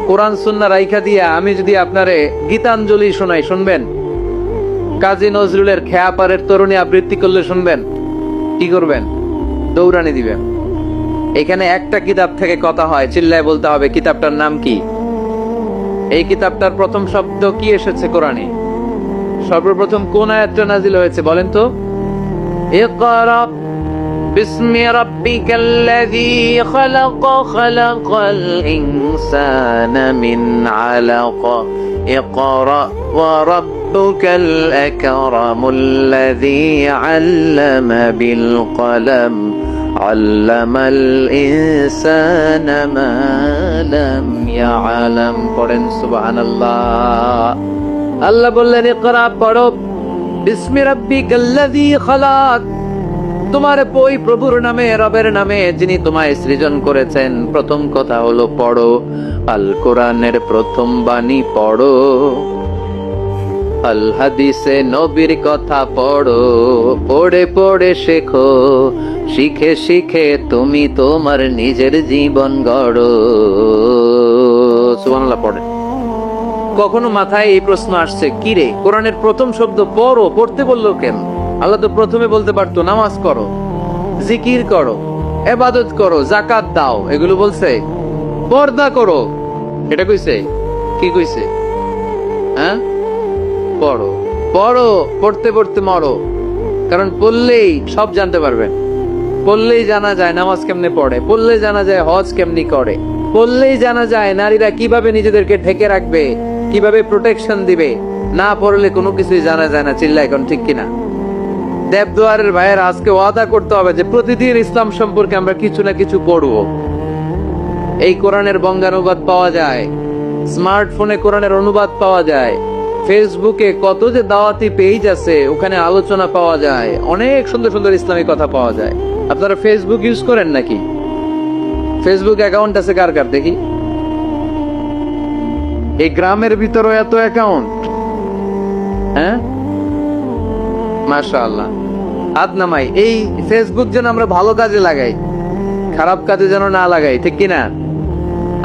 কোরআন সুন্নাহ রাইখা দিয়া আমি যদি আপনারে গীতাঞ্জলি শোনাই, শুনবেন? কাজী নজরুলের খেয়াপাড়ের তরুণী আবৃত্তি করলে শুনবেন? কি করবেন? দৌড়ানি দিবেন। এখানে একটা কিতাব থেকে কথা হয়, চিল্লায় বলতে হবে কিতাবটার নাম কি। এই কিতাবটার প্রথম শব্দ কি এসেছে কোরআনে? সর্বপ্রথম কোন আয়াতটা নাজিল হয়েছে বলেন তো? ইকরা বিসমি রাব্বিকাল্লাযী খালাক, খালাকাল ইনসানা মিন আলাক, ইকরা ওয়া রাব্বুকাল আকরামুল্লাযী আল্লামা বিল কলম, আল্লামাল ইনসানা মা লাম ইয়ালাম। পড়েন সুবহানাল্লাহ। আল্লাহ বললেন ইকরা, পড়ো, বিসমি রাব্বিকাল্লাযী খালাক, তোমার ওই প্রভুর নামে, রবের নামে যিনি তোমায় সৃজন করেছেন। প্রথম কথা হলো পড়ো, আল কোরআনের প্রথম বাণী পড়ো, আল হাদিসে নবীর কথা পড়ো, পড়ে পড়ে শেখো, শিখে শিখে তুমি তোমার নিজের জীবন গড়ো। সুবহানাল্লাহ পড়ে। কখনো মাথায় এই প্রশ্ন আসছে, কি রে, কোরআনের প্রথম শব্দ পড়ো, পড়তে বললো কেন? আল্লাহ তো প্রথমে বলতে পারতো নামাজ করো, জিকির করো, ইবাদত করো, যাকাত দাও, এগুলো বলছে? পর্দা করো, এটা কইছে? কি কইছে? হ্যাঁ, পড়ো পড়ো, পড়তে পড়তে মরো। কারণ পড়লেই সব জানতে পারবেন, পড়লেই জানা যায় নামাজ কেমনে পড়ে, পড়লেই জানা যায় হজ কেমনি করে, পড়লেই জানা যায় নারীরা কিভাবে নিজেদেরকে ঢেকে রাখবে, কিভাবে প্রোটেকশন দিবে। না পড়লে কোনো কিছুই জানা যায় না। চিল্লা এখন ঠিক কিনা? দেবদুয়ারের ভাইয়ের আজকে ওয়াদা করতে হবে যে প্রতিদিন ইসলাম সম্পর্কে আমরা কিছু না কিছু পড়বো। এই কোরআনের বঙ্গানুবাদ পাওয়া যায়, স্মার্টফোনে কোরআনের অনুবাদ পাওয়া যায়, ফেসবুকে কত যে দাওয়াতি পেজ আছে, ওখানে আলোচনা পাওয়া যায়, অনেক সুন্দর সুন্দর ইসলামী কথা পাওয়া যায়। আপনারা ফেসবুক ইউজ করেন নাকি? ফেসবুক অ্যাকাউন্ট আছে কার কার দেখি? এই গ্রামের ভিতরে এত অ্যাকাউন্ট, হ্যাঁ, মাশাআল্লাহ। হাত নামাই। এই ফেসবুক যেন আমরা ভালো কাজে লাগাই, খারাপ কাজে যেন না লাগাই, ঠিক কিনা?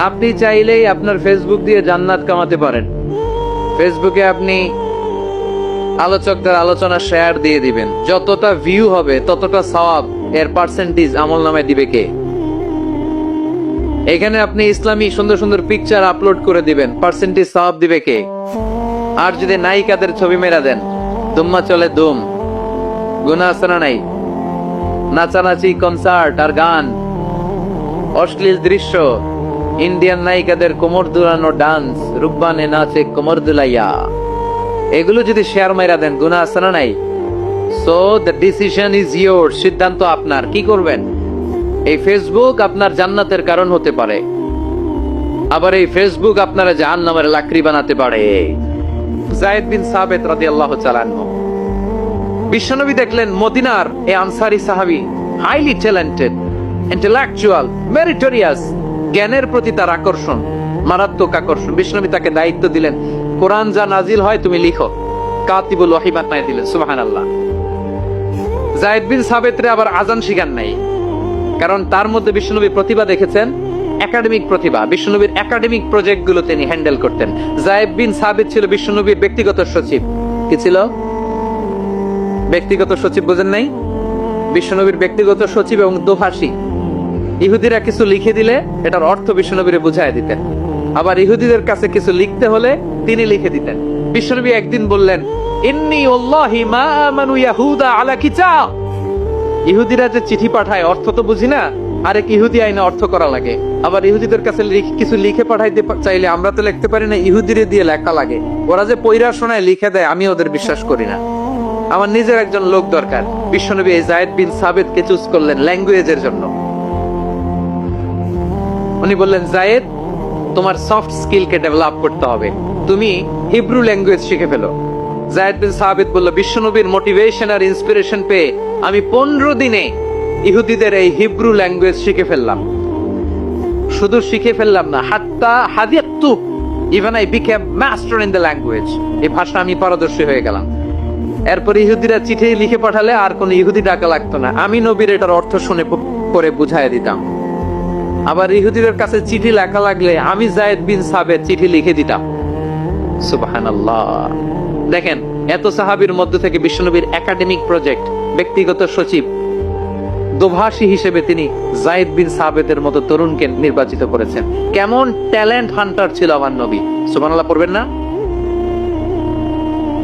আপনি চাইলেই আপনার ফেসবুক দিয়ে জান্নাত কামাতে পারেন। ফেসবুকে আপনি আলোচকদের আলোচনা শেয়ার দিয়ে দিবেন, যতটা ভিউ হবে ততটা সওয়াব, এর পার্সেন্টেজ আমল নামে দিবে কে? এখানে আপনি ইসলামী সুন্দর সুন্দর পিকচার আপলোড করে দিবেন, পার্সেন্টেজ সওয়াব দিবে কে? আর যদি নায়িকাদের ছবি মেরা দেন, দুম্মা চলে দুম, গুনাহ আছে না নাই? নাচানাচি, কনসার্ট আর গান, অশ্লীল দৃশ্য, ইন্ডিয়ান নায়িকাদের কোমর দুলানো ডান্স, রুব্বানে নাচে কোমর দুলাইয়া, এগুলো যদি শেয়ার মেরা দেন, গুনাহ আছে না নাই? So the decision is your, সিদ্ধান্ত আপনার। কি করবেন? এই ফেসবুক আপনার জান্নাতের কারণ হতে পারে, আবার এই ফেসবুক আপনারা জাহান্নামের লাকড়ি বানাতে পারে। যায়েদ বিন সাবিত রাদিয়াল্লাহু তাআলা আনহু বিশ্বনবী দেখলেন মদিনার এই আনসারী সাহাবী হাইলি ট্যালেন্টেড, ইন্টেলেকচুয়াল, মেরিটোরিয়াস, জ্ঞানের প্রতি তার আকর্ষণ, মারাত্মক আকর্ষণ। বিশ্বনবী তাকে দায়িত্ব দিলেন, কোরআন যা নাজিল হয় তুমি লিখো। কাতিবুল ওয়াহি বানায় দিলেন। সুবহানাল্লাহ। যায়েদ বিন সাবিতরে আবার আজান শিখান নাই, কারণ তার মধ্যে বিশ্বনবী প্রতিভা দেখেছেন, একাডেমিক প্রতিভা। বিশ্বনবীর একাডেমিক প্রজেক্ট গুলো তিনি হ্যান্ডেল করতেন। যায়েদ বিন সাবিত ছিল বিশ্বনবীর ব্যক্তিগত সচিব। কি ছিল? ব্যক্তিগত সচিব, বুঝেন নাই? বিশ্বনবীর ব্যক্তিগত সচিব এবং দোভাষী। ইহুদিরা কিছু লিখে দিলে এটার অর্থ বিশ্বনবীরে বুঝায় দিতেন, আবার ইহুদিদের কাছে কিছু লিখতে হলে তিনি লিখে দিতেন। বিশ্বনবী একদিন বললেন, ইন্নী ওয়াল্লাহি মা আমানু ইয়াহুদা আলা কিতাব। ইহুদিরা যে চিঠি পাঠায় অর্থ তো বুঝি না, আরেক ইহুদি আইনে অর্থ করা লাগে। আবার ইহুদিদের কাছে কিছু লিখে পাঠাইতে চাইলে আমরা তো লিখতে পারি না, ইহুদিরে দিয়ে লেখা লাগে। ওরা যে পয়রা শোনায় লিখে দেয়, আমি ওদের বিশ্বাস করি না। আমার নিজের একজন লোক দরকার। বিশ্বনবী এই যায়েদ বিন সাবিতকে চুজ করলেন ল্যাঙ্গুয়েজের জন্য। উনি বললেন, যায়েদ, তোমার সফট স্কিলকে ডেভেলপ করতে হবে, তুমি হিব্রু ল্যাঙ্গুয়েজ শিখে ফেলো। যায়েদ বিন সাবিত বলল, বিশ্বনবীর মোটিভেশন আর ইন্সপিরেশন পেয়ে আমি 15 দিনে ইহুদিদের এই হিব্রু ল্যাঙ্গুয়েজ শিখে ফেললাম। শুধু শিখে ফেললাম না, হাত্তা হাদিয়াতু, even I became master in the language. এই ভাষা আমি পারদর্শী হয়ে গেলাম। এরপর ইহুদিরা চিঠি লিখে পাঠালে আর কোন ইহুদি ডাকা লাগতো না, আমি নবীর এটার অর্থ শুনে পরে বুঝাই দিতাম। আবার ইহুদিদের কাছে চিঠি লেখা লাগলে আমি যায়েদ বিন সাবিত চিঠি লিখে দিতাম। সুবহানাল্লাহ। দেখেন, এত সাহাবীর মধ্য থেকে বিশ্বনবীর একাডেমিক প্রজেক্ট, ব্যক্তিগত সচিব, দোভাষী হিসেবে তিনি যায়েদ বিন সাবিতের মতো তরুণকে নির্বাচিত করেছেন। কেমন ট্যালেন্ট হান্টার ছিল আমার নবী। সুবহানাল্লাহ পড়বেন না?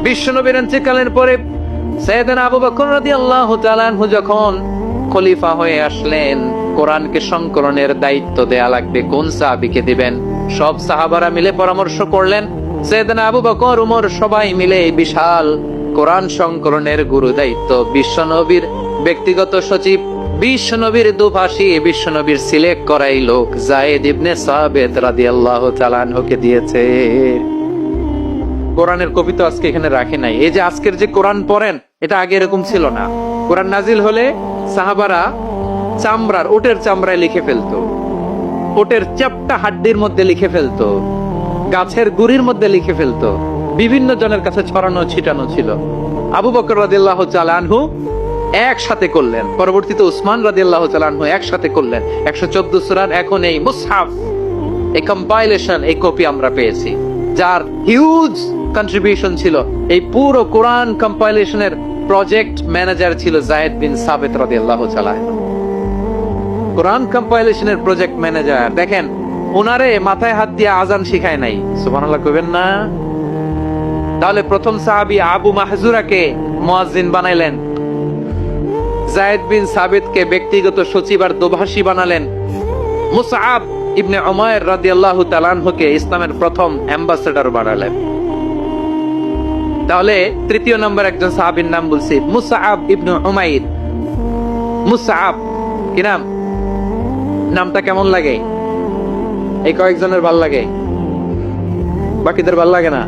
বিশ্বনবীর ইন্তেকালের পরে সাইয়েদনা আবু বকর রাদিয়াল্লাহু তাআলা আনহু যখন খলিফা হয়ে আসলেন, কোরআনকে সংকলনের দায়িত্ব দেয়া লাগবে, কোন সাহাবীকে দিবেন? সব সাহাবারা মিলে পরামর্শ করলেন। সাইয়েদনা আবু বকর, উমর সবাই মিলে এই বিশাল কোরআন সংকলনের গুরু দায়িত্ব বিশ্বনবীর ব্যক্তিগত সচিব, বিশ্বনবীর দোভাষী, বিশ্বনবীর সিলেক্ট করাই লোক যায়েদ ইবনে সাবিত রাদিয়াল্লাহু তাআলা আনহুকে দিয়েছে। কোরআনের কপি তো আজকে এখানে রাখে নাই। এই যে আজকের যে কোরআন পড়েন, এটা আগে এরকম ছিল না। কোরআন নাজিল হলে সাহাবারা চামড়ার, ওটের চামড়ায় লিখে ফেলতো, ওটের চ্যাপ্টা হাড্ডির মধ্যে লিখে ফেলতো, গাছের গুড়ির মধ্যে লিখে ফেলতো। বিভিন্ন জনের কাছে ছড়ানো ছিটানো ছিল। আবু বকর রাদিয়াল্লাহু তাআলা আনহু একসাথে করলেন, পরবর্তীতে উসমান রাদিয়াল্লাহু তাআলা আনহু একসাথে করলেন। 114 সূরার এখন এই মুসহাফ, এই কম্পাইলেশন, এই কপি আমরা পেয়েছি, যার হিউজ কন্ট্রিবিউশন ছিল। এই পুরো কোরআন কম্পাইলেশনের প্রজেক্ট ম্যানেজার ছিল যায়েদ বিন সাবিত রাদিয়াল্লাহু তাআলা। কোরআন কম্পাইলেশনের প্রজেক্ট ম্যানেজার। দেখেন, ওনারে মাথায় হাত দিয়ে আজান শিখায় নাই। সুবহানাল্লাহ কইবেন না? তাহলে প্রথম সাহাবী আবু মাহজুরাকে মুয়াজ্জিন বানাইলেন, যায়েদ বিন সাবিতকে ব্যক্তিগত সচিব আর দোভাষী বানালেন, মুসআব ইবনে উমাইর রাদিয়াল্লাহু তাআলা আনহুকে ইসলামের প্রথম অ্যাম্বাসেডর বানালেন। তাহলে তৃতীয় নম্বর একজন সাহাবীর নাম বলছি, মুসআব ইবনে উমাইর। মুসআব কি নাম? নামটা কেমন লাগে? এই কয়েকজনের ভাল লাগে, বাকিদের ভাল লাগে না?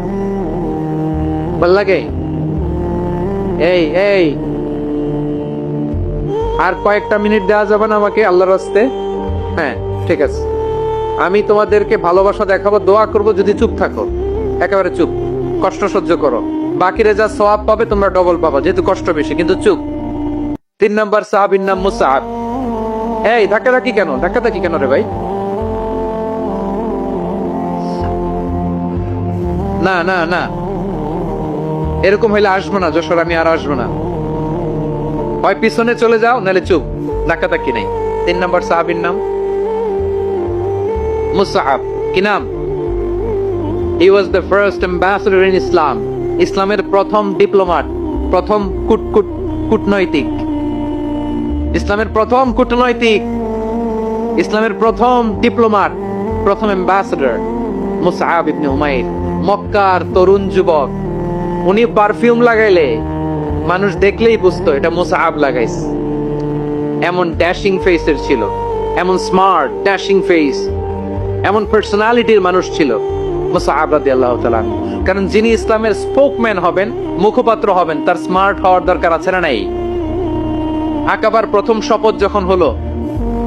ভাল লাগে? এই এই আর কয়েকটা মিনিট দেওয়া যাবে না আমাকে আল্লাহর রাস্তে? হ্যাঁ, ঠিক আছে। আমি তোমাদেরকে ভালোবাসা দেখাবো, দোয়া করব যদি চুপ থাকো, একেবারে চুপ, কষ্ট সহ্য করো। বাকিরা যা সওয়াব পাবে তোমরা ডবল পাবা, যেহেতু কষ্ট বেশি, কিন্তু চুপ। 3 নম্বর সাহাবীর নাম মুসআব। এই ধাক্কাধাক্কি কেন? ধাক্কাধাক্কি কেন রে ভাই? না না না, এরকম হইলে আসবো না যশোর, আমি আর আসবো না। হয় পিছনে চলে যাও, নাহলে চুপ, ধাক্কাধাক্কি নেই। 3 নম্বর সাহাবীর নাম মুসআব। কি নাম? He was the first ambassador in Islam. ইসলামের প্রথম ডিপ্লোম্যাট, প্রথম কূটনৈতিক, ইসলামের প্রথম কূটনৈতিক, ইসলামের প্রথম ডিপ্লোম্যাট, প্রথম অ্যাম্বাসেডর মুসআব ইবনে উমাইর। মক্কার তরুণ যুবক, উনি পারফিউম লাগাইলে মানুষ দেখলেই বুঝতো এটা মুসআব লাগাইছে। এমন ড্যাশিং ফেসের ছিল, এমন স্মার্ট ড্যাশিং ফেস, এমন পার্সোনালিটির মানুষ ছিল মুসআব রাদিয়াল্লাহু তাআলা। কারণ যিনি ইসলামের স্পোকম্যান হবেন, মুখপাত্র হবেন, তার স্মার্ট হওয়ার দরকার আছে না নাই? আকাবার প্রথম শপথ যখন হলো,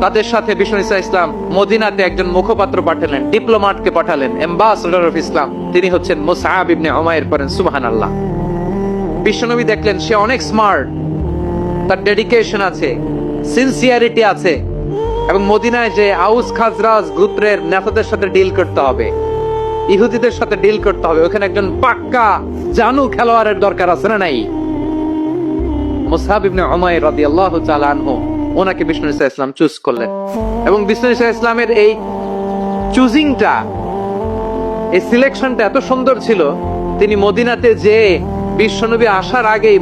তাদের সাথে বিষ্ণু ঈসা ইসলাম মদিনাতে একজন মুখপাত্র পাঠালেন, ডিপ্লোম্যাটকে পাঠালেন, অ্যাম্বাসেডর অফ ইসলাম। তিনি হচ্ছেন মুসআব ইবনে উমাইর। পড়েন সুবহানাল্লাহ। বিশ্বনবী দেখলেন সে অনেক স্মার্ট, তার ডেডিকেশন আছে, সিনসিয়ারিটি আছে, এবং মদিনায় যে আউস খাজরাজ গোত্রের নেতাদের সাথে ডিল করতে হবে, ইহুদিদের সাথে ডিল করতে হবে, ওখানে একজন পাক্কা জানু খেলোয়াড়ের দরকার আছে না নাই? মুসআব ইবনে উমাইর রাদিয়াল্লাহু তাআলা আনহু, ওনাকে বিষ্ণু ঈসা ইসলাম চুজ করলেন। এবং বিষ্ণু ঈসা ইসলামের এই চুজিংটা, এই সিলেকশনটা এত সুন্দর ছিল, তিনি মদিনাতে যে বিশ্বনবী আসার আগেই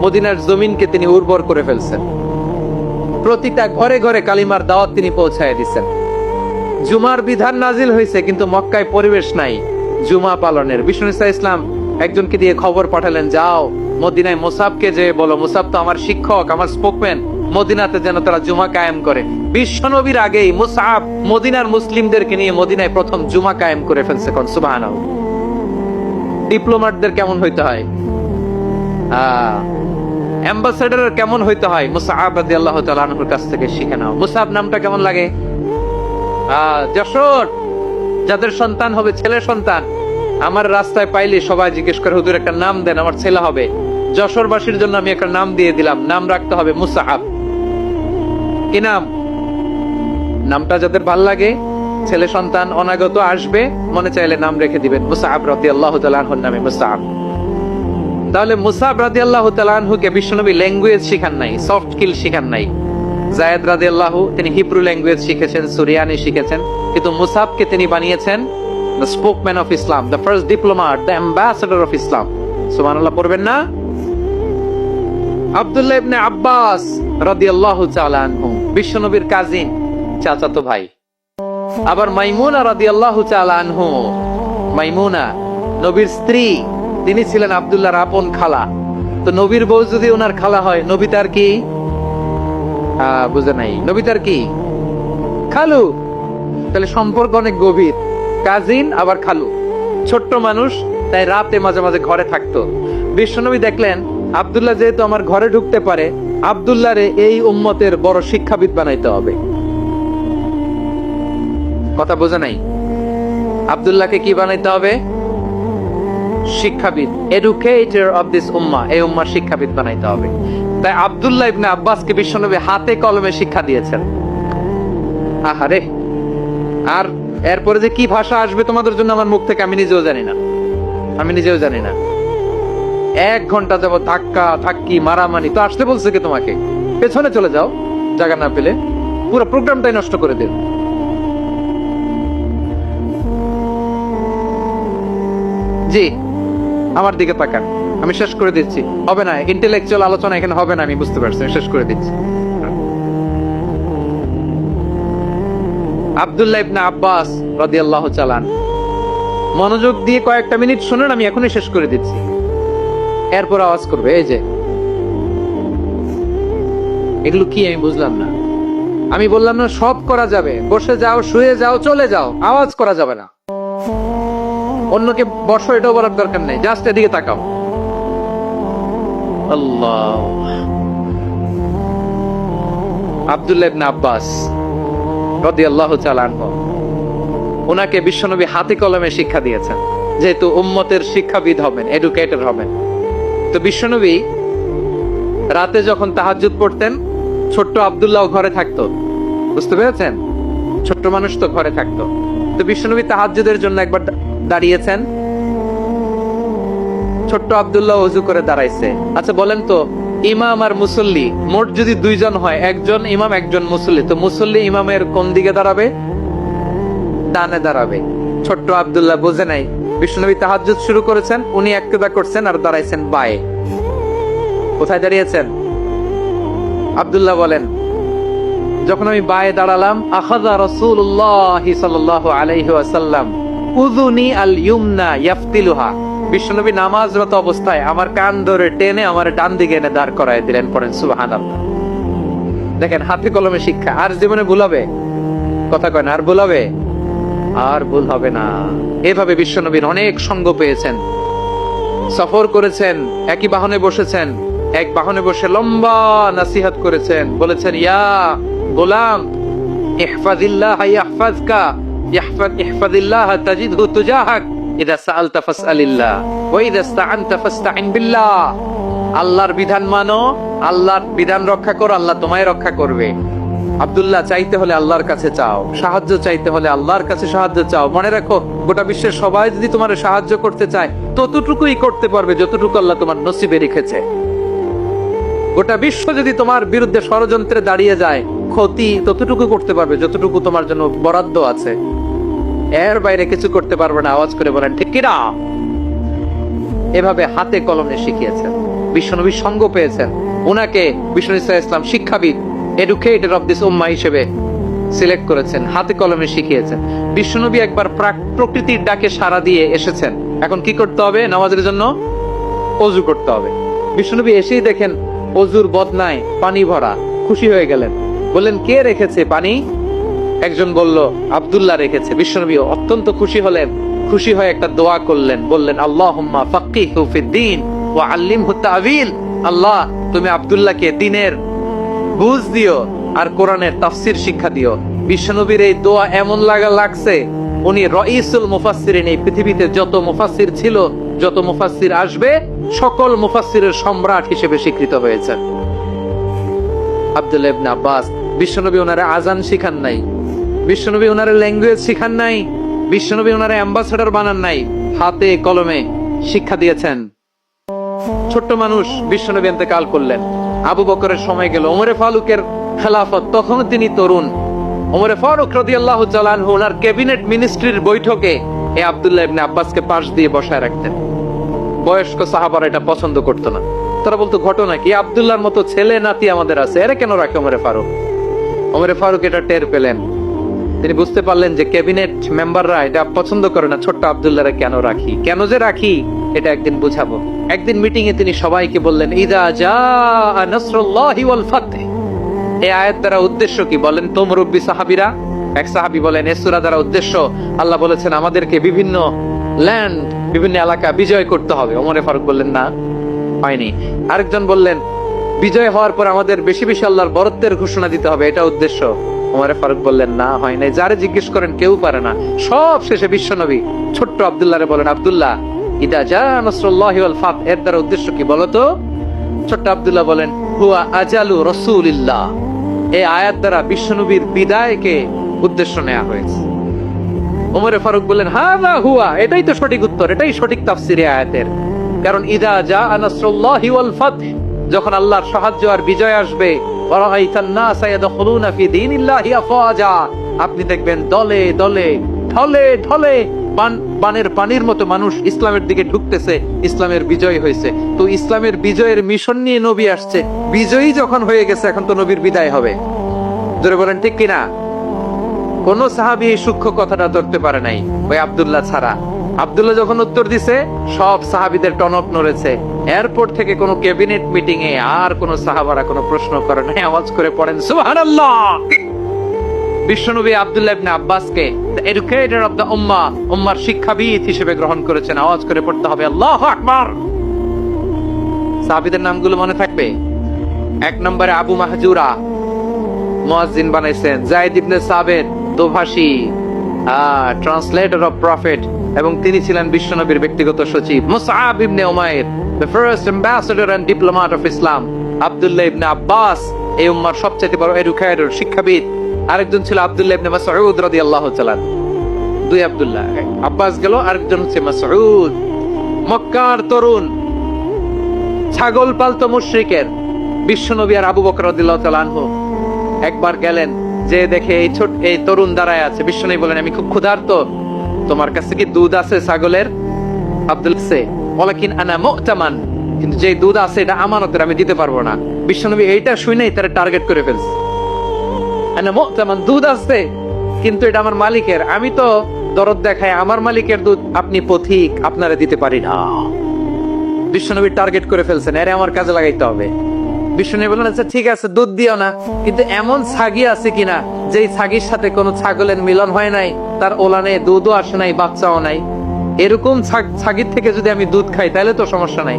মদিনার জমিনকে তিনি উর্বর করে ফেলছেন। প্রতিটা ঘরে ঘরে কালিমার দাওয়াত তিনি পৌঁছায় দিচ্ছেন। জুমার বিধান নাজিল হয়েছে, কিন্তু মক্কায় পরিবেশ নাই জুমা পালনের। বিষ্ণু ঈসা ইসলাম একজনকে দিয়ে খবর পাঠালেন, যাও মদিনায় মুসাবকে যে বলো, মুসাব তো আমার শিক্ষক, আমার স্পোকম্যান, মদিনাতে যেন তারা জুমা কায়েম করে। বিশ্বনবীর আগেই মুসাব মদিনার মুসলিমদেরকে নিয়ে মদিনায় প্রথম জুমা কায়েম করে ফেলছে। কোন সুবহানাল্লাহ। ডিপ্লোম্যাটদের কেমন হইতে হয়, অ্যাম্বাসেডারের কেমন হইতে হয়, মুসআব রাদিয়াল্লাহু তাআলা আনহুর কাছ থেকে শিখে নাও। মুসআব নামটা কেমন লাগে? যশোর যাদের সন্তান হবে, ছেলে সন্তান, আমার রাস্তায় পাইলে সবাই জিজ্ঞেস করে, হুজুর একটা নাম দেন, আমার ছেলে হবে। যশোরবাসীর জন্য আমি একটা নাম দিয়ে দিলাম, নাম রাখতে হবে মুসআব। কি নাম? নামটা যাদের ভাল লাগে, ছেলে সন্তান অনাগত আসবে, মনে চাইলে নাম রেখে দিবেন মুসআব রাদিয়াল্লাহু তাআলা আনহুর নামে মুসআব। তাহলে মুসআব রাদিয়াল্লাহু তাআলা আনহুকে বিশ্বনবী ল্যাঙ্গুয়েজ শিখান নাই, সফট স্কিল শিখান নাই। যায়েদ রাদিয়াল্লাহু, তিনি হিব্রু ল্যাঙ্গুয়েজ শিখেছেন, সুরিয়ানি শিখেছেন, কিন্তু মুসআবকে তিনি বানিয়েছেন the spokesman of Islam, the first diplomat, the ambassador of Islam. সুবহানাল্লাহ পড়বেন না? আব্দুল্লাহ ইবনে আব্বাস রাদিয়াল্লাহু তাআলা আনহু, বিশ্বনবীর কাজিন, চাচাতো ভাই। আবার মাইমুনা রাদিয়াল্লাহু তাআলা আনহু, মাইমুনা নবীর স্ত্রী, তিনি ছিলেন আব্দুল্লাহর আপন খালা। তো নবীর বউ যদি ওনার খালা হয়, নবী তার কি? বুঝে নাই, নবী তার কি? খালু। তাহলে সম্পর্ক অনেক গভীর, কাজিন আবার খালু। ছোট্ট মানুষ, তাই রাতে মাঝে মাঝে ঘরে থাকতো। বিশ্বনবী দেখলেন আব্দুল্লাহ যেহেতু আমার ঘরে ঢুকতে পারে, আব্দুল্লাহরে এই উম্মতের বড় শিক্ষাবিদ বানাইতে হবে। কথা বোঝা নাই? আব্দুল্লাহকে কি বানাইতে হবে? শিক্ষাবিদ, এডুকেটর অফ দিস উম্মাহ, এই উম্মার শিক্ষাবিদ বানাইতে হবে। তাই আব্দুল্লাহ ইবনে আব্বাসকে বিশ্বনবী হাতে কলমে শিক্ষা দিয়েছেন। আহারে, আর এরপরে যে কি ভাষা আসবে তোমাদের জন্য আমার মুখ থেকে আমি নিজেও জানি না। 1 ঘন্টা যাবো ধাক্কা ধাক্কি মারামারি। তো আসতে বলছে কি তোমাকে? পেছনে চলে যাও, জায়গা না পেলে। পুরো প্রোগ্রামটাই নষ্ট করে দিন। জি, আমার দিকে তাকান, আমি শেষ করে দিচ্ছি। হবে না, ইন্টেলেকচুয়াল আলোচনা এখানে হবে না, আমি বুঝতে পারছি, শেষ করে দিচ্ছি। আব্দুল্লাহ ইবনে আব্বাস রাদিয়াল্লাহু তাআলা আনহু, মনোযোগ দিয়ে কয়েকটা মিনিট শুনুন, আমি এখনই শেষ করে দিচ্ছি। এরপর আওয়াজ করবে, এই যে এগুলো কি আমি বুঝলাম না। আমি বললাম না সব করা যাবে, বসে যাও, শুয়ে যাও, চলে যাও, আওয়াজ করা যাবে না। অন্যকে বসো এটাও বলার দরকার নেই, জাস্ট এদিকে তাকাও। আল্লাহ। আব্দুল্লাহ ইবনে আব্বাস রাদিয়াল্লাহু তাআলা আনহু, ওনাকে বিশ্বনবী হাতে কলমে শিক্ষা দিয়েছেন, যেহেতু উম্মতের শিক্ষাবিদ হবেন, এডুকেটর হবেন। তো বিশ্বনবী রাতে যখন তাহাজ্জুদ পড়তেন, ছোট্ট আব্দুল্লাহ ঘরে থাকতো। বুঝতে পেরেছেন? ছোট্ট মানুষ তো ঘরে থাকতো। তো বিশ্বনবী তাহাজ্জুদের জন্য একবার দাঁড়িয়েছেন, ছোট্ট আব্দুল্লাহ ওযু করে দাঁড়াইছে। আচ্ছা বলেন তো, ইমাম আর মুসল্লি মোট যদি 2 জন হয়, একজন ইমাম একজন মুসল্লি, তো মুসল্লি ইমামের কোন দিকে দাঁড়াবে? ডানে দাঁড়াবে। ছোট্ট আব্দুল্লাহ বোঝে নাই, বিশ্বনবী তাহাজ্জুদ শুরু করেছেন, উনি একতেদা করছেন আর দাঁড়াইছেন বায়ে। কোথায় দাঁড়িয়েছেন? আব্দুল্লাহ বলেন, যখন আমি বায়ে দাঁড়ালাম, আখাযা রাসূলুল্লাহ সাল্লাল্লাহু আলাইহি ওয়াসাল্লাম উযুনি আল ইয়ুমনা ইয়াফতিলুহা, বিশ্বনবী নামাজরত অবস্থায় আমার কান ধরে টেনে আমার ডান দিকে এনে দাঁড় করায় দিলেন। পড়েন সুবহানাল্লাহ। দেখেন, হাতে কলমে শিক্ষা। আর জীবনে ভুলাবে? কথা কয় না, আর ভুলাবে? আর ভুল হবে না। এভাবে বিশ্বনবীর অনেক সঙ্গ পেয়েছেন, সফর করেছেন, একই বাহনে বসেছেন, এক বাহনে বসে লম্বা নাসিহাত করেছেন, বলেছেন ইয়া গোলাম ইহফাজিল্লাহ ইয়াহফাজকা ইহফাজিল্লাহ তাজিদহু তুজাহাক ইযা সাআলতা ফাসআলিল্লাহ ওয়া ইযা ইসতাআনতা ফাসতাইন বিল্লাহ। আল্লাহর বিধান মানো, আল্লাহর বিধান রক্ষা করো, আল্লাহ তোমায় রক্ষা করবে। আব্দুল্লাহ, চাইতে হলে আল্লাহর কাছে চাও, সাহায্য চাইতে হলে আল্লাহর কাছে সাহায্য চাও। মনে রাখো, গোটা বিশ্বের সবাই যদি তোমার সাহায্য করতে চায় ততটুকুই করতে পারবে যতটুকু আল্লাহ তোমার নসিবে রেখেছে। গোটা বিশ্ব যদি তোমার বিরুদ্ধে ষড়যন্ত্রে দাঁড়িয়ে যায়, ক্ষতি ততটুকু করতে পারবে যতটুকু তোমার জন্য বরাদ্দ আছে, এর বাইরে কিছু করতে পারবে না। আওয়াজ করে বলেন ঠিক কিনা? এভাবে হাতে কলমে শিখিয়েছেন, বিশ্বনবীর সঙ্গ পেয়েছেন। উনাকে বিশ্বনবী সাল্লাল্লাহু আলাইহি ওয়াসাল্লাম শিক্ষাবিদ, এডুকেটর অফ দিস উম্মাহ হিসেবে সিলেক্ট করেছেন, হাতে কলমে শিখিয়েছেন। বিশ্বনবী একবার প্রকৃতির ডাকে সাড়া দিয়ে এসেছেন। এখন কি করতে হবে? নামাজের জন্য ওযু করতে হবে। বিশ্বনবী এসেই দেখেন ওযুর বদনায় পানি ভরা, খুশি হয়ে গেলেন, বললেন কে রেখেছে পানি? একজন বলল আব্দুল্লাহ রেখেছে। বিশ্বনবী অত্যন্ত খুশি হলেন, খুশি হয়ে একটা দোয়া করলেন, বললেন আল্লাহুম্মা ফাক্কিহু ফিদ-দীন ওয়া আল্লিমহু তা'ওয়ীল। আল্লাহ, তুমি আব্দুল্লাহকে দ্বীনের বুঝ দিও আর কোরআনের তাফসীর শিক্ষা দিও। বিশ্বনবীর এই দোয়া এমন লাগছে, উনি রাইসুল মুফাসসিরিন, এই পৃথিবীতে যত মুফাসসির ছিল, যত মুফাসসির আসবে, সকল মুফাসসিরের সম্রাট হিসেবে স্বীকৃত হয়েছেন। আব্দুল্লাহ ইবনে আব্বাস, বিশ্বনবী ওনারে আজান শিখান নাই, বিশ্বনবী ওনারে ল্যাঙ্গুয়েজ শিখান নাই, বিশ্বনবী ওনারে অ্যাম্বাসেডর বানান নাই, হাতে কলমে শিক্ষা দিয়েছেন। ছোট্ট মানুষ, বিশ্বনবী ইন্তেকাল করলেন, আবু বকরের সময় গেল, ওমরে ফারুকের খেলাফত, তখন তিনি তরুণ। ওমরে ফারুক রাদিয়াল্লাহু তাআলা আনহু ওনার ক্যাবিনেট মিনিস্ট্রির বৈঠকে এই আব্দুল্লাহ ইবনে আব্বাসকে পাশ দিয়ে বসায় রাখতেন। বয়স্ক সাহাবারা এটা পছন্দ করতো না, তারা বলতো ঘটনা কি, আব্দুল্লাহর মতো ছেলে নাতি আমাদের আছে, এরা কেন রাখে ওমরে ফারুক? ওমরে ফারুক এটা টের পেলেন, তিনি বুঝতে পারলেন যে ক্যাবিনেট মেম্বাররা এটা পছন্দ করে না, ছোট্ট আব্দুল্লাহরে কেন রাখি, কেন যে রাখি এটা একদিন বুঝাবো। একদিন মিটিং এ তিনি সবাইকে বললেন ইযা জাআ নাসরুল্লাহি ওয়াল ফাতহ। এই আয়াত দ্বারা উদ্দেশ্য কি বলেন তো মুরব্বী সাহাবীরা? এক সাহাবী বলেন এই সূরা দ্বারা উদ্দেশ্য, আল্লাহ বলেছেন আমাদেরকে বিভিন্ন ল্যান্ড, বিভিন্ন এলাকা বিজয় করতে হবে। ওমরে ফারুক বললেন না, হয়নি। আরেকজন বললেন বিজয় হওয়ার পর আমাদের বেশি বেশি আল্লাহর বরত্বের ঘোষণা দিতে হবে, এটা উদ্দেশ্য। ওমরে ফারুক বললেন না, হয় নাই। যারে জিজ্ঞেস করেন কেউ পারে না। সব শেষে বিশ্বনবী ছোট্ট আব্দুল্লাহরে বলেন আব্দুল্লাহ ইদা জা নাসরুল্লাহি ওয়াল ফাতহ এর দ্বারা উদ্দেশ্য কি বলো তো? ছোট্ট আব্দুল্লাহ বলেন হুয়া আজালু রাসূলিল্লাহ। এই আয়াত দ্বারা বিশ্বনবীর বিদায়কে উদ্দেশ্য নেওয়া হয়েছে। ওমরে ফারুক বললেন হাযা হুয়া, এটাই তো সঠিক উত্তর, এটাই সঠিক তাফসীর এই আয়াতের। কারণ ইদা জা নাসরুল্লাহি ওয়াল ফাতহ, যখন আল্লাহর সাহায্য আর বিজয় আসবে, আপনি দেখবেন দলে দলে ঢলে ঢলে বানের পানির মতো মানুষ ইসলামের দিকে ঢুকতেছে, ইসলামের বিজয় হয়েছে। তো ইসলামের বিজয়ের মিশন নিয়ে নবী আসছে, বিজয়ী যখন হয়ে গেছে এখন তো নবীর বিদায় হবে। জোরে বলেন ঠিক কিনা? কোন সাহাবী এই সূক্ষ্ম কথাটা ধরতে পারে নাই, ওই আব্দুল্লাহ ছাড়া। আব্দুল্লাহ যখন উত্তর দিছে সব সাহাবীদের টনক নড়েছে। এরপর থেকে কোন ক্যাবিনেট মিটিং এ আর কোন সাহাবারা কোন প্রশ্ন করে নাই। আওয়াজ করে পড়েন সুবহানাল্লাহ। বিশ্বনবী আব্দুল্লাহ ইবনে আব্বাসকে দ্য এডুকেটর অফ দ্য উম্মাহ, উম্মার শিক্ষাবিদ হিসেবে গ্রহণ করেছেন। আওয়াজ করে পড়তে হবে আল্লাহু আকবার। সাহাবীদের নামগুলো মনে থাকবে। এক নম্বরে আবু মাহজুরা, মুয়াজ্জিন বানাইছেন। যায়েদ ইবনে সাবিত, দোভাষী, ট্রান্সলেটর অফ প্রফেট, এবং তিনি ছিলেন বিশ্বনবীর ব্যক্তিগত সচিব। মুসআব ইবনে Umair, the first ambassador and diplomat of Islam. Abdullah ইবনে আব্বাস, এই উম্মার সবচেয়ে বড় এডুকেটর, শিক্ষাবিদ। আরেকজন ছিল আব্দুল্লাহ ইবনে মাসউদ রাদিয়াল্লাহু তাআলা। দুই আব্দুল্লাহ, আব্বাস গেল, আরেকজন হচ্ছে মাসউদ। মক্কার তরুণ, ছাগল পালতো মুশরিকের বিশ্বনবী আর আবু বকর রাদিয়াল্লাহু তাআলা আনহু একবার গেলেন, যে দেখে এই তরুণ দাঁড়ায় আছে। বিশ্বনবী বলেন আমি খুব ক্ষুধার্ত, তোমার কাছে কি দুধ আছে ছাগলের? আব্দুল্লাহ ওয়ালাকিন আনা মু'তামান, কিন্তু যে দুধ আছে এটা আমানতের, আমি দিতে পারবো না। বিশ্বনবী এইটা শুনেই তারা টার্গেট করে ফেলছে। আনা মু'তামান, দুধ আছে কিন্তু এটা আমার মালিকের, আমি তো দরদ দেখাই আমার মালিকের দুধ, আপনি পথিক, আপনারা দিতে পারি না। বিশ্বনবী টার্গেট করে ফেলছেন, এরে আমার কাজে লাগাইতে হবে। বিষ্ণু বললেন, আচ্ছা ঠিক আছে, দুধ দিও না, কিন্তু এমন ছাগি আছে কিনা যে ছাগির সাথে কোনো ছাগলের মিলন হয় নাই, তার ওলানে দুধও আসে নাই, বাচ্চাও নাই, এরকম ছাগির থেকে যদি আমি দুধ খাই তাহলে তো সমস্যা নাই।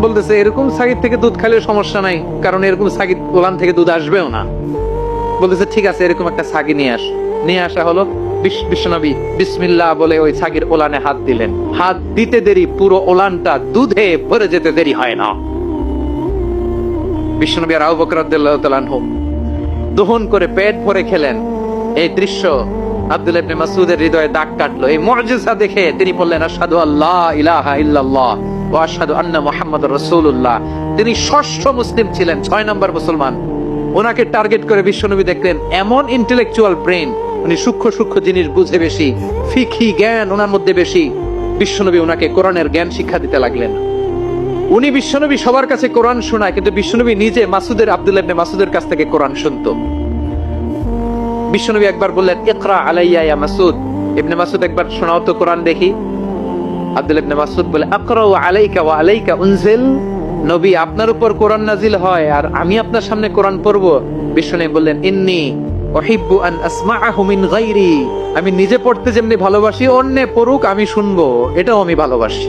বলতেছে এরকম ছাগির থেকে দুধ খাইলে সমস্যা নাই, কারণ এরকম ছাগির ওলান থেকে দুধ আসবেও না। বলতেছে ঠিক আছে, এরকম একটা ছাগি নিয়ে আসা হলো। বিশ্বনবী বিসমিল্লাহ বলে ওই ছাগির ওলানে হাত দিলেন। হাত দিতে দেরি, পুরো ওলানটা দুধে ভরে যেতে দেরি হয় না। বিশ্বনবী আর আবু বকর রাদিয়াল্লাহু তাআলা আনহু দহন করে পেট ভরে খেলেন। এই দৃশ্য আব্দুল্লাহ ইবনে মাসউদের হৃদয়ে দাগ কাটলো। এই মুআজিজা দেখে তিনি বললেন, আশহাদু আল্লা ইলাহা ইল্লাল্লাহ ওয়া আশহাদু আন্না মুহাম্মাদুর রাসূলুল্লাহ। তিনি ষষ্ঠ মুসলিম ছিলেন, 6 নম্বর মুসলমান। ওনাকে টার্গেট করে বিশ্বনবী দেখলেন এমন ইন্টেলেকচুয়াল ব্রেন, উনি সূক্ষ্ম সূক্ষ্ম জিনিস বুঝে বেশি, ফিকহি জ্ঞান ওনার মধ্যে বেশি। বিশ্বনবী ওনাকে কোরআনের জ্ঞান শিক্ষা দিতে লাগলেন। উনি বিশ্বনবী সবার কাছে কোরআন শোনায়, কিন্তু বিশ্বনবী নিজে আব্দুল্লাহ ইবনে মাসউদের কাছ থেকে কোরআন শুনতো। বিশ্বনবী একবার বললেন, ইকরা আলাইয়া ইয়া মাসউদ। ইবনে মাসউদ একবার শোনাও তো কোরআন দেখি। আব্দুল্লাহ ইবনে মাসউদ বলে, আকরাউ আলাইকা ওয়া আলাইকা উনজিল। নবী, আপনার উপর কোরআন নাজিল হয় আর আমি আপনার সামনে কোরআন পড়বো? বিশ্বনবী বললেন, ইন্নী উহিব্বু আন আসমাআহু মিন গায়রি। আমি নিজে পড়তে যেমনি ভালোবাসি, অন্য পড়ুক আমি শুনবো, এটাও আমি ভালোবাসি।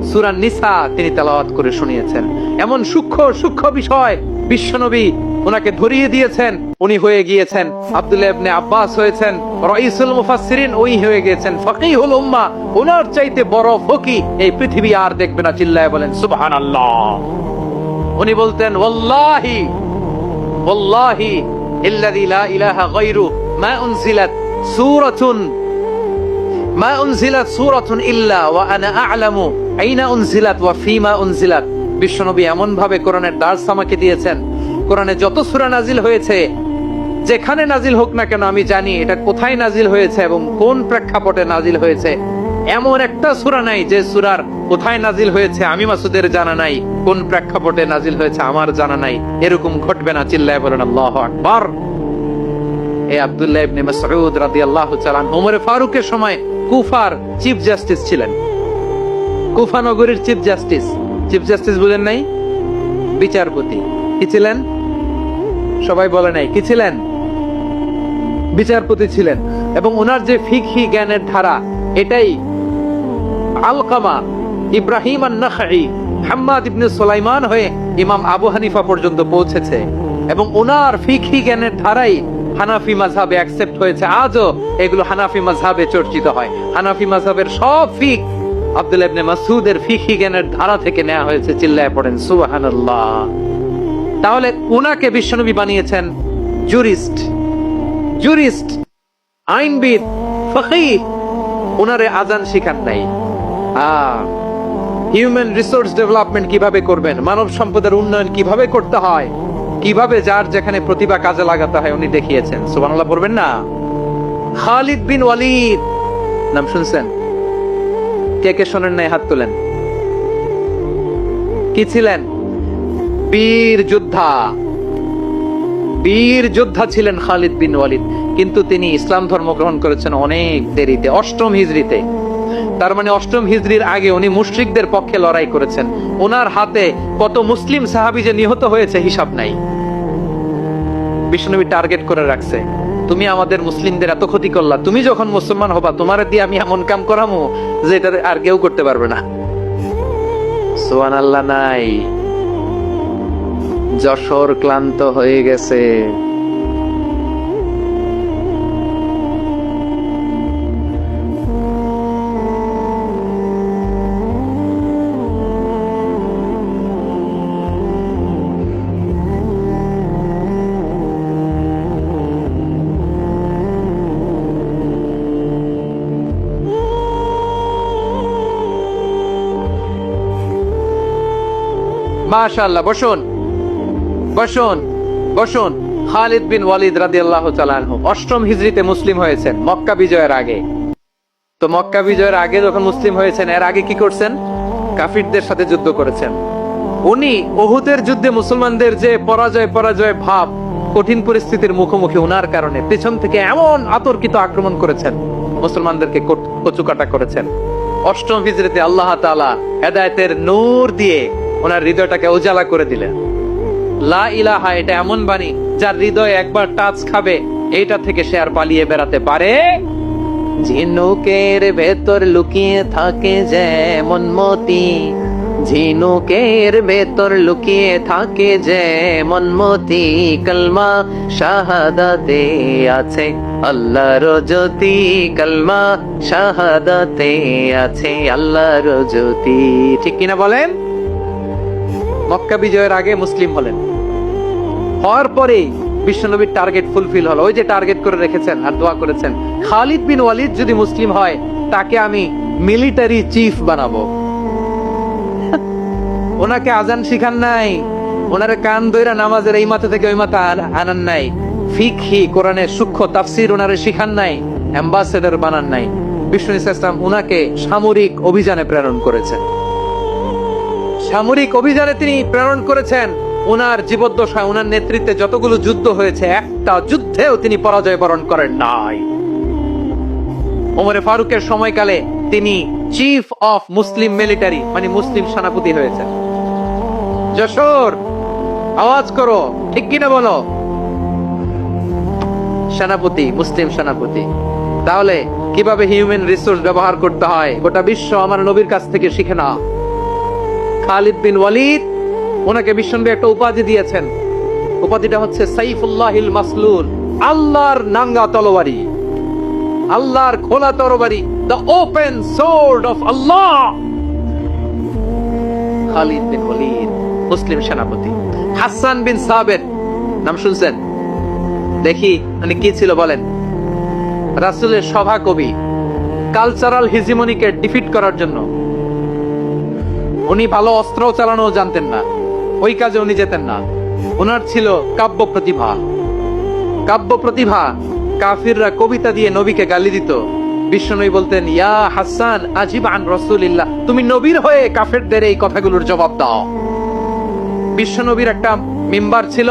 সূরা নিসা তিনি তেলাওয়াত করে শুনিয়েছেন। এমন সূক্ষ্ম সূক্ষ্ম বিষয় বিশ্বনবী ওনাকে ধরিয়ে দিয়েছেন। উনি হয়ে গিয়েছেন আব্দুল্লাহ ইবনে আব্বাস, হয়েছেন রাইসুল মুফাসসিরিন, ওই হয়ে গিয়েছেন ফাকিহুল উম্মাহ। ওনার চাইতে বড় ফকিহ এই পৃথিবী আর দেখবে না। চিল্লায়ে বলেন সুবহানাল্লাহ। উনি বলতেন, ওয়াল্লাহি ওয়াল্লাহি ইল্লাযী লা ইলাহা গায়রু মা উনজিলাত সূরাতুন ইল্লা ওয়া আনা আ'লামু আইনা উনজিলাত ওয়া ফীমা উনজিলাত। বিশ্বনবী এমন ভাবে কোরআনের দার্স আমাকে দিয়েছেন, কোরআনে যত সূরা নাজিল হয়েছে, যেখানে নাজিল হোক না কেন আমি জানি এটা কোথায় নাজিল হয়েছে এবং কোন প্রেক্ষাপটে নাজিল হয়েছে। এমন একটা সূরা নাই যে সূরার কোথায় নাজিল হয়েছে আমি মাসুদের জানা নাই, কোন প্রেক্ষাপটে নাজিল হয়েছে আমার জানা নাই। এরকম ঘটবে না। চিল্লায়ে বলেন আল্লাহু আকবার। এই আব্দুল্লাহ ইবনে মাসউদ রাদিয়াল্লাহু তাআলা ওমর ফারুকের সময় কুফার চিফ জাস্টিস ছিলেন। কুফা নগরীর চিফ জাস্টিস বুঝেন নাই? বিচারপতি। কি ছিলেন? সবাই বলে নাই কি ছিলেন? বিচারপতি ছিলেন। এবং ওনার যে ফিকহি জ্ঞানের ধারা, এটাই আলকামা, ইব্রাহিম আন-নাখাই, হাম্মাদ ইবনে সুলাইমান হয়ে ইমাম আবু হানিফা পর্যন্ত পৌঁছেছে। এবং ওনার ফিকহি জ্ঞানের ধারাই হানাফি মাযহাবে অ্যাকসেপ্ট হয়েছে। আজও এগুলো হানাফি মাযহাবে চর্চিত হয়। হানাফি মাযহাবের সব ফিক আব্দুল্লাহ ইবনে মাসউদের ফিকহি জ্ঞানের ধারা থেকে নেওয়া হয়েছে। চিল্লায়ে পড়েন সুবহানাল্লাহ। তাহলে উনাকে বিশ্বনবী বানিয়েছেন জুরিস্ট, আইনবিদ, ফকিহ। উনারে আজান শিখান নাই। হিউম্যান রিসোর্স ডেভেলপমেন্ট কিভাবে করবেন, মানব সম্পদের উন্নয়ন কিভাবে করতে হয়, কিভাবে যার যেখানে প্রতিভা কাজে লাগাতে হয় উনি দেখিয়েছেন। সুবহানাল্লাহ পড়বেন না? খালিদ বিন ওয়ালিদ নাম শুনছেন? কে কে শোনেন নাই? হাত তোলেন। কি ছিলেন? বীর যোদ্ধা ছিলেন খালিদ বিন ওয়ালিদ। কিন্তু তিনি ইসলাম ধর্ম গ্রহণ করেছেন অনেক দেরিতে, 8ম হিজরিতে। তার মানে 8ম হিজরির আগে উনি মুশরিকদের পক্ষে লড়াই করেছেন। ওনার হাতে কত মুসলিম সাহাবী যে নিহত হয়েছে হিসাব নাই। বিশ্বনবী টার্গেট করে রাখছে, তুমি আমাদের মুসলিমদের এত ক্ষতি করলা, তুমি যখন মুসলমান হবা তোমার দিয়ে আমি এমন কাম করামু যে এটা আর কেউ করতে পারবে না। সুবহানাল্লাহ নাই? যশোর ক্লান্ত হয়ে গেছে। মাশাআল্লাহ। বসুন। খালিদ বিন ওয়ালিদ রাদিয়াল্লাহু তাআলা আনহু 8ম হিজরিতে মুসলিম হয়েছেন, মক্কা বিজয়ের আগে। তো মক্কা বিজয়ের আগে যখন মুসলিম হয়েছেন, এর আগে কি করছেন? কাফিরদের সাথে যুদ্ধ করেছেন। উনি উহুদের যুদ্ধে মুসলমানদের যে পরাজয় ভাব, কঠিন পরিস্থিতির মুখোমুখি ওনার কারণে পেছন থেকে এমন আতর্কিত আক্রমণ করেছেন, মুসলমানদেরকে কচুকাটা করেছেন। 8ম হিজরিতে আল্লাহ তাআলা হেদায়েতের নূর দিয়ে ওনার হৃদয়টাকে উজালা করে দিলেন। লা ইলাহা এটা এমন বাণী যার হৃদয়ে একবার টাচ খাবে, এইটা থেকে সে আর পালিয়ে বেড়াতে পারে। ঝিনুকের ভেতর লুকিয়ে থাকে যেমন মতি, ঝিনুকের ভেতর লুকিয়ে থাকে যেমন মতি, কলমা শাহাদাতে আছে আল্লাহর জ্যোতি, কলমা শাহাদাতে আছে আল্লাহর জ্যোতি। ঠিক কিনা বলেন? মক্কা বিজয়ের আগে মুসলিম হলেন, হওয়ার পরে বিশ্বনবীর টার্গেট ফুলফিল হলো। ওই যে টার্গেট করে রেখেছেন আর দোয়া করেছেন, খালিদ বিন ওয়ালিদ যদি মুসলিম হয় তাকে আমি মিলিটারি চিফ বানাবো। ওনাকে আজান শিখান নাই, ওনারে কান ধইরা নামাজের এই মাথা থেকে ওই মাথা আনান নাই, ফিকহি কোরআনের সূক্ষ্ম তাফসীর ওনারে শিখান নাই, অ্যাম্বাসেডর বানান নাই। বিষ্ণু ইসলাম উনাকে সামরিক অভিযানে প্রেরণ করেছেন। সামরিক অভিযানে তিনি প্রেরণ করেছেন। উনার জীবদ্দশায় উনার নেতৃত্বে যতগুলো যুদ্ধ হয়েছে, একটা যুদ্ধেও তিনি পরাজয় বরণ করেন নাই। ওমরে ফারুকের সময়কালে তিনি চিফ অফ মুসলিম মিলিটারি, মানে মুসলিম সেনাপতি হয়েছেন। যশোর আওয়াজ করো, ঠিক কিনা বলো? সেনাপতি, মুসলিম সেনাপতি। তাহলে কিভাবে হিউম্যান রিসোর্স ব্যবহার করতে হয় গোটা বিশ্ব আমার নবীর কাছ থেকে শিখে না। খালিদ বিন ওয়ালিদ, ওনাকে বিশ্বনবী একটা উপাধি দিয়েছেন। উপাধিটা হচ্ছে সাইফুল্লাহিল মাসলুল, আল্লাহর নাঙ্গা তরবারি, আল্লাহর খোলা তরবারি, দ্য ওপেন সোর্ড অফ আল্লাহ। খালিদ বিন ওয়ালিদ মুসলিম সেনাপতি। হাসান বিন সাবিত নাম শুনছেন? দেখি মানে কি ছিল বলেন? রাসূলের সভা কবি। কালচারাল হিজিমনিকে ডিফিট করার জন্য উনি ভালো অস্ত্র চালানো জানতেন না, ওই কাজে উনি যেতেন না। ওনার ছিল কাব্য প্রতিভা। কাব্য প্রতিভা, কাফিররা কবিতা দিয়ে নবীকে গালি দিত। বিশ্বনবী বলতেন, ইয়া হাসান আজিব আন রাসূলিল্লাহ, তুমি নবীর হয়ে কাফেরদের এই কথাগুলোর জবাব দাও। বিশ্বনবীর একটা মিম্বার ছিল।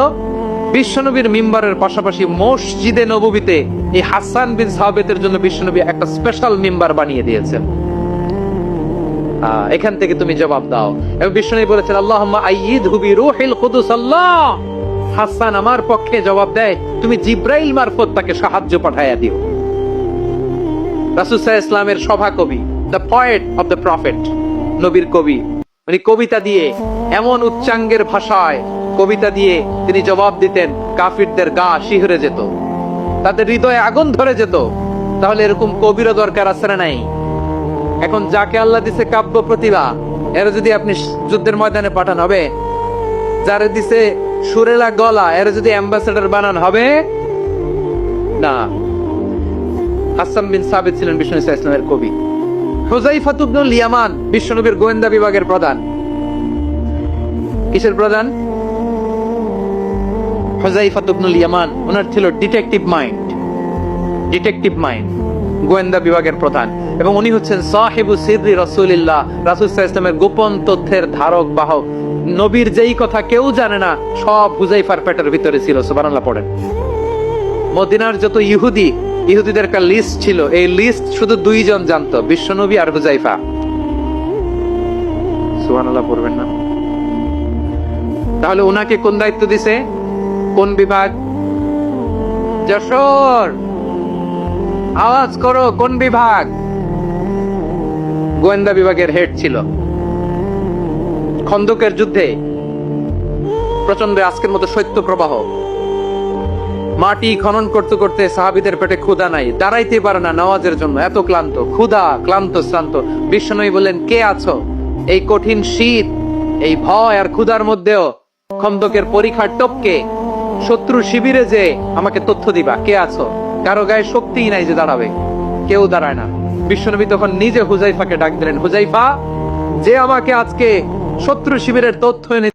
বিশ্বনবীর মিম্বারের পাশাপাশি মসজিদে নববীতে এই হাসান বিন সাবিতের জন্য বিশ্বনবী একটা স্পেশাল মিম্বার বানিয়ে দিয়েছেন। এখান থেকে তুমি জবাব দাও। এবং বিশ্বনবী বলেছেন, আল্লাহুম্মা আইয়িদহু বিরূহিল কুদুস। আল্লাহ, হাসান আমার পক্ষে জবাব দেয়, তুমি জিব্রাইল মারফত তাকে সাহায্য পাঠাইয়া দিও। রাসূল সাল্লাল্লাহু আলাইহি ওয়াসাল্লামের সভা কবি, the poet of the prophet, নবীর কবি। মানে কবিতা দিয়ে, এমন উচ্চাঙ্গের ভাষায় কবিতা দিয়ে তিনি জবাব দিতেন, কাফিরদের গা শিহরে যেত, তাদের হৃদয়ে আগুন ধরে যেত। তাহলে এরকম কবিরও দরকার আছে না নাই? এখন যাকে আল্লাহ দিছে কাব্য প্রতিভা, এর যদি আপনি যুদ্ধের ময়দানে পাঠান হবে? যারে দিছে সুরেলা গলা, এর যদি অ্যাম্বাসেডর বানান হবে না। হাসান বিন সাবিত ছিলেন বিশ্বনবী সাল্লাল্লাহু আলাইহি ওয়াসাল্লামের কবি। হুযায়ফা ইবনুল ইয়ামান বিশ্বনবীর গোয়েন্দা বিভাগের প্রধান। কিসের প্রধান? হুযায়ফা ইবনুল ইয়ামান। ওনার ছিল ডিটেকটিভ মাইন্ড, ডিটেকটিভ মাইন্ড, গোয়েন্দা বিভাগের প্রধান। এবং উনি হচ্ছেন সাহিবু সিররি রাসূলিল্লাহ, রাসূল সাল্লাল্লাহু আলাইহি ওয়াসাল্লামের গোপন তথ্যের ধারক বাহক। নবীর যেই কথা কেউ জানে না, সব হুযায়ফার পেটের ভিতরে ছিল। সুবহানাল্লাহ পড়েন। মদিনার যত ইহুদি, ইহুদিদের একটা লিস্ট ছিল। এই লিস্ট শুধু দুইজন জানতো, বিশ্বনবী আর হুযায়ফা। সুবহানাল্লাহ পড়বেন না? তাহলে উনাকে কোন দায়িত্ব দিছে? কোন বিভাগ? যশোর আওয়াজ করো, কোন বিভাগ? গোয়েন্দা বিভাগের হেড ছিল। খন্দকের যুদ্ধে প্রচন্ড আজকের মতো শৈত্য প্রবাহ, মাটি খনন করতে করতে সাহাবীদের পেটে ক্ষুধা নাই, দাঁড়াইতে পারে না নামাজের জন্য, এত ক্লান্ত, ক্ষুধা, ক্লান্ত, শ্রান্ত। বিশ্বনবী বললেন, কে আছো? এই কঠিন শীত, এই ভয় আর ক্ষুধার মধ্যেও খন্দকের পরীক্ষার টপকে শত্রু শিবিরে যে আমাকে তথ্য দিবা, কে আছো? কারো গায়ে শক্তিই নাই যে দাঁড়াবে, কেউ দাঁড়ায় না। বিশ্বনবী তখন নিজে হুযায়ফাকে ডাক দিলেন, হুযায়ফা, যে আমাকে আজকে শত্রু শিবিরের তথ্য এনে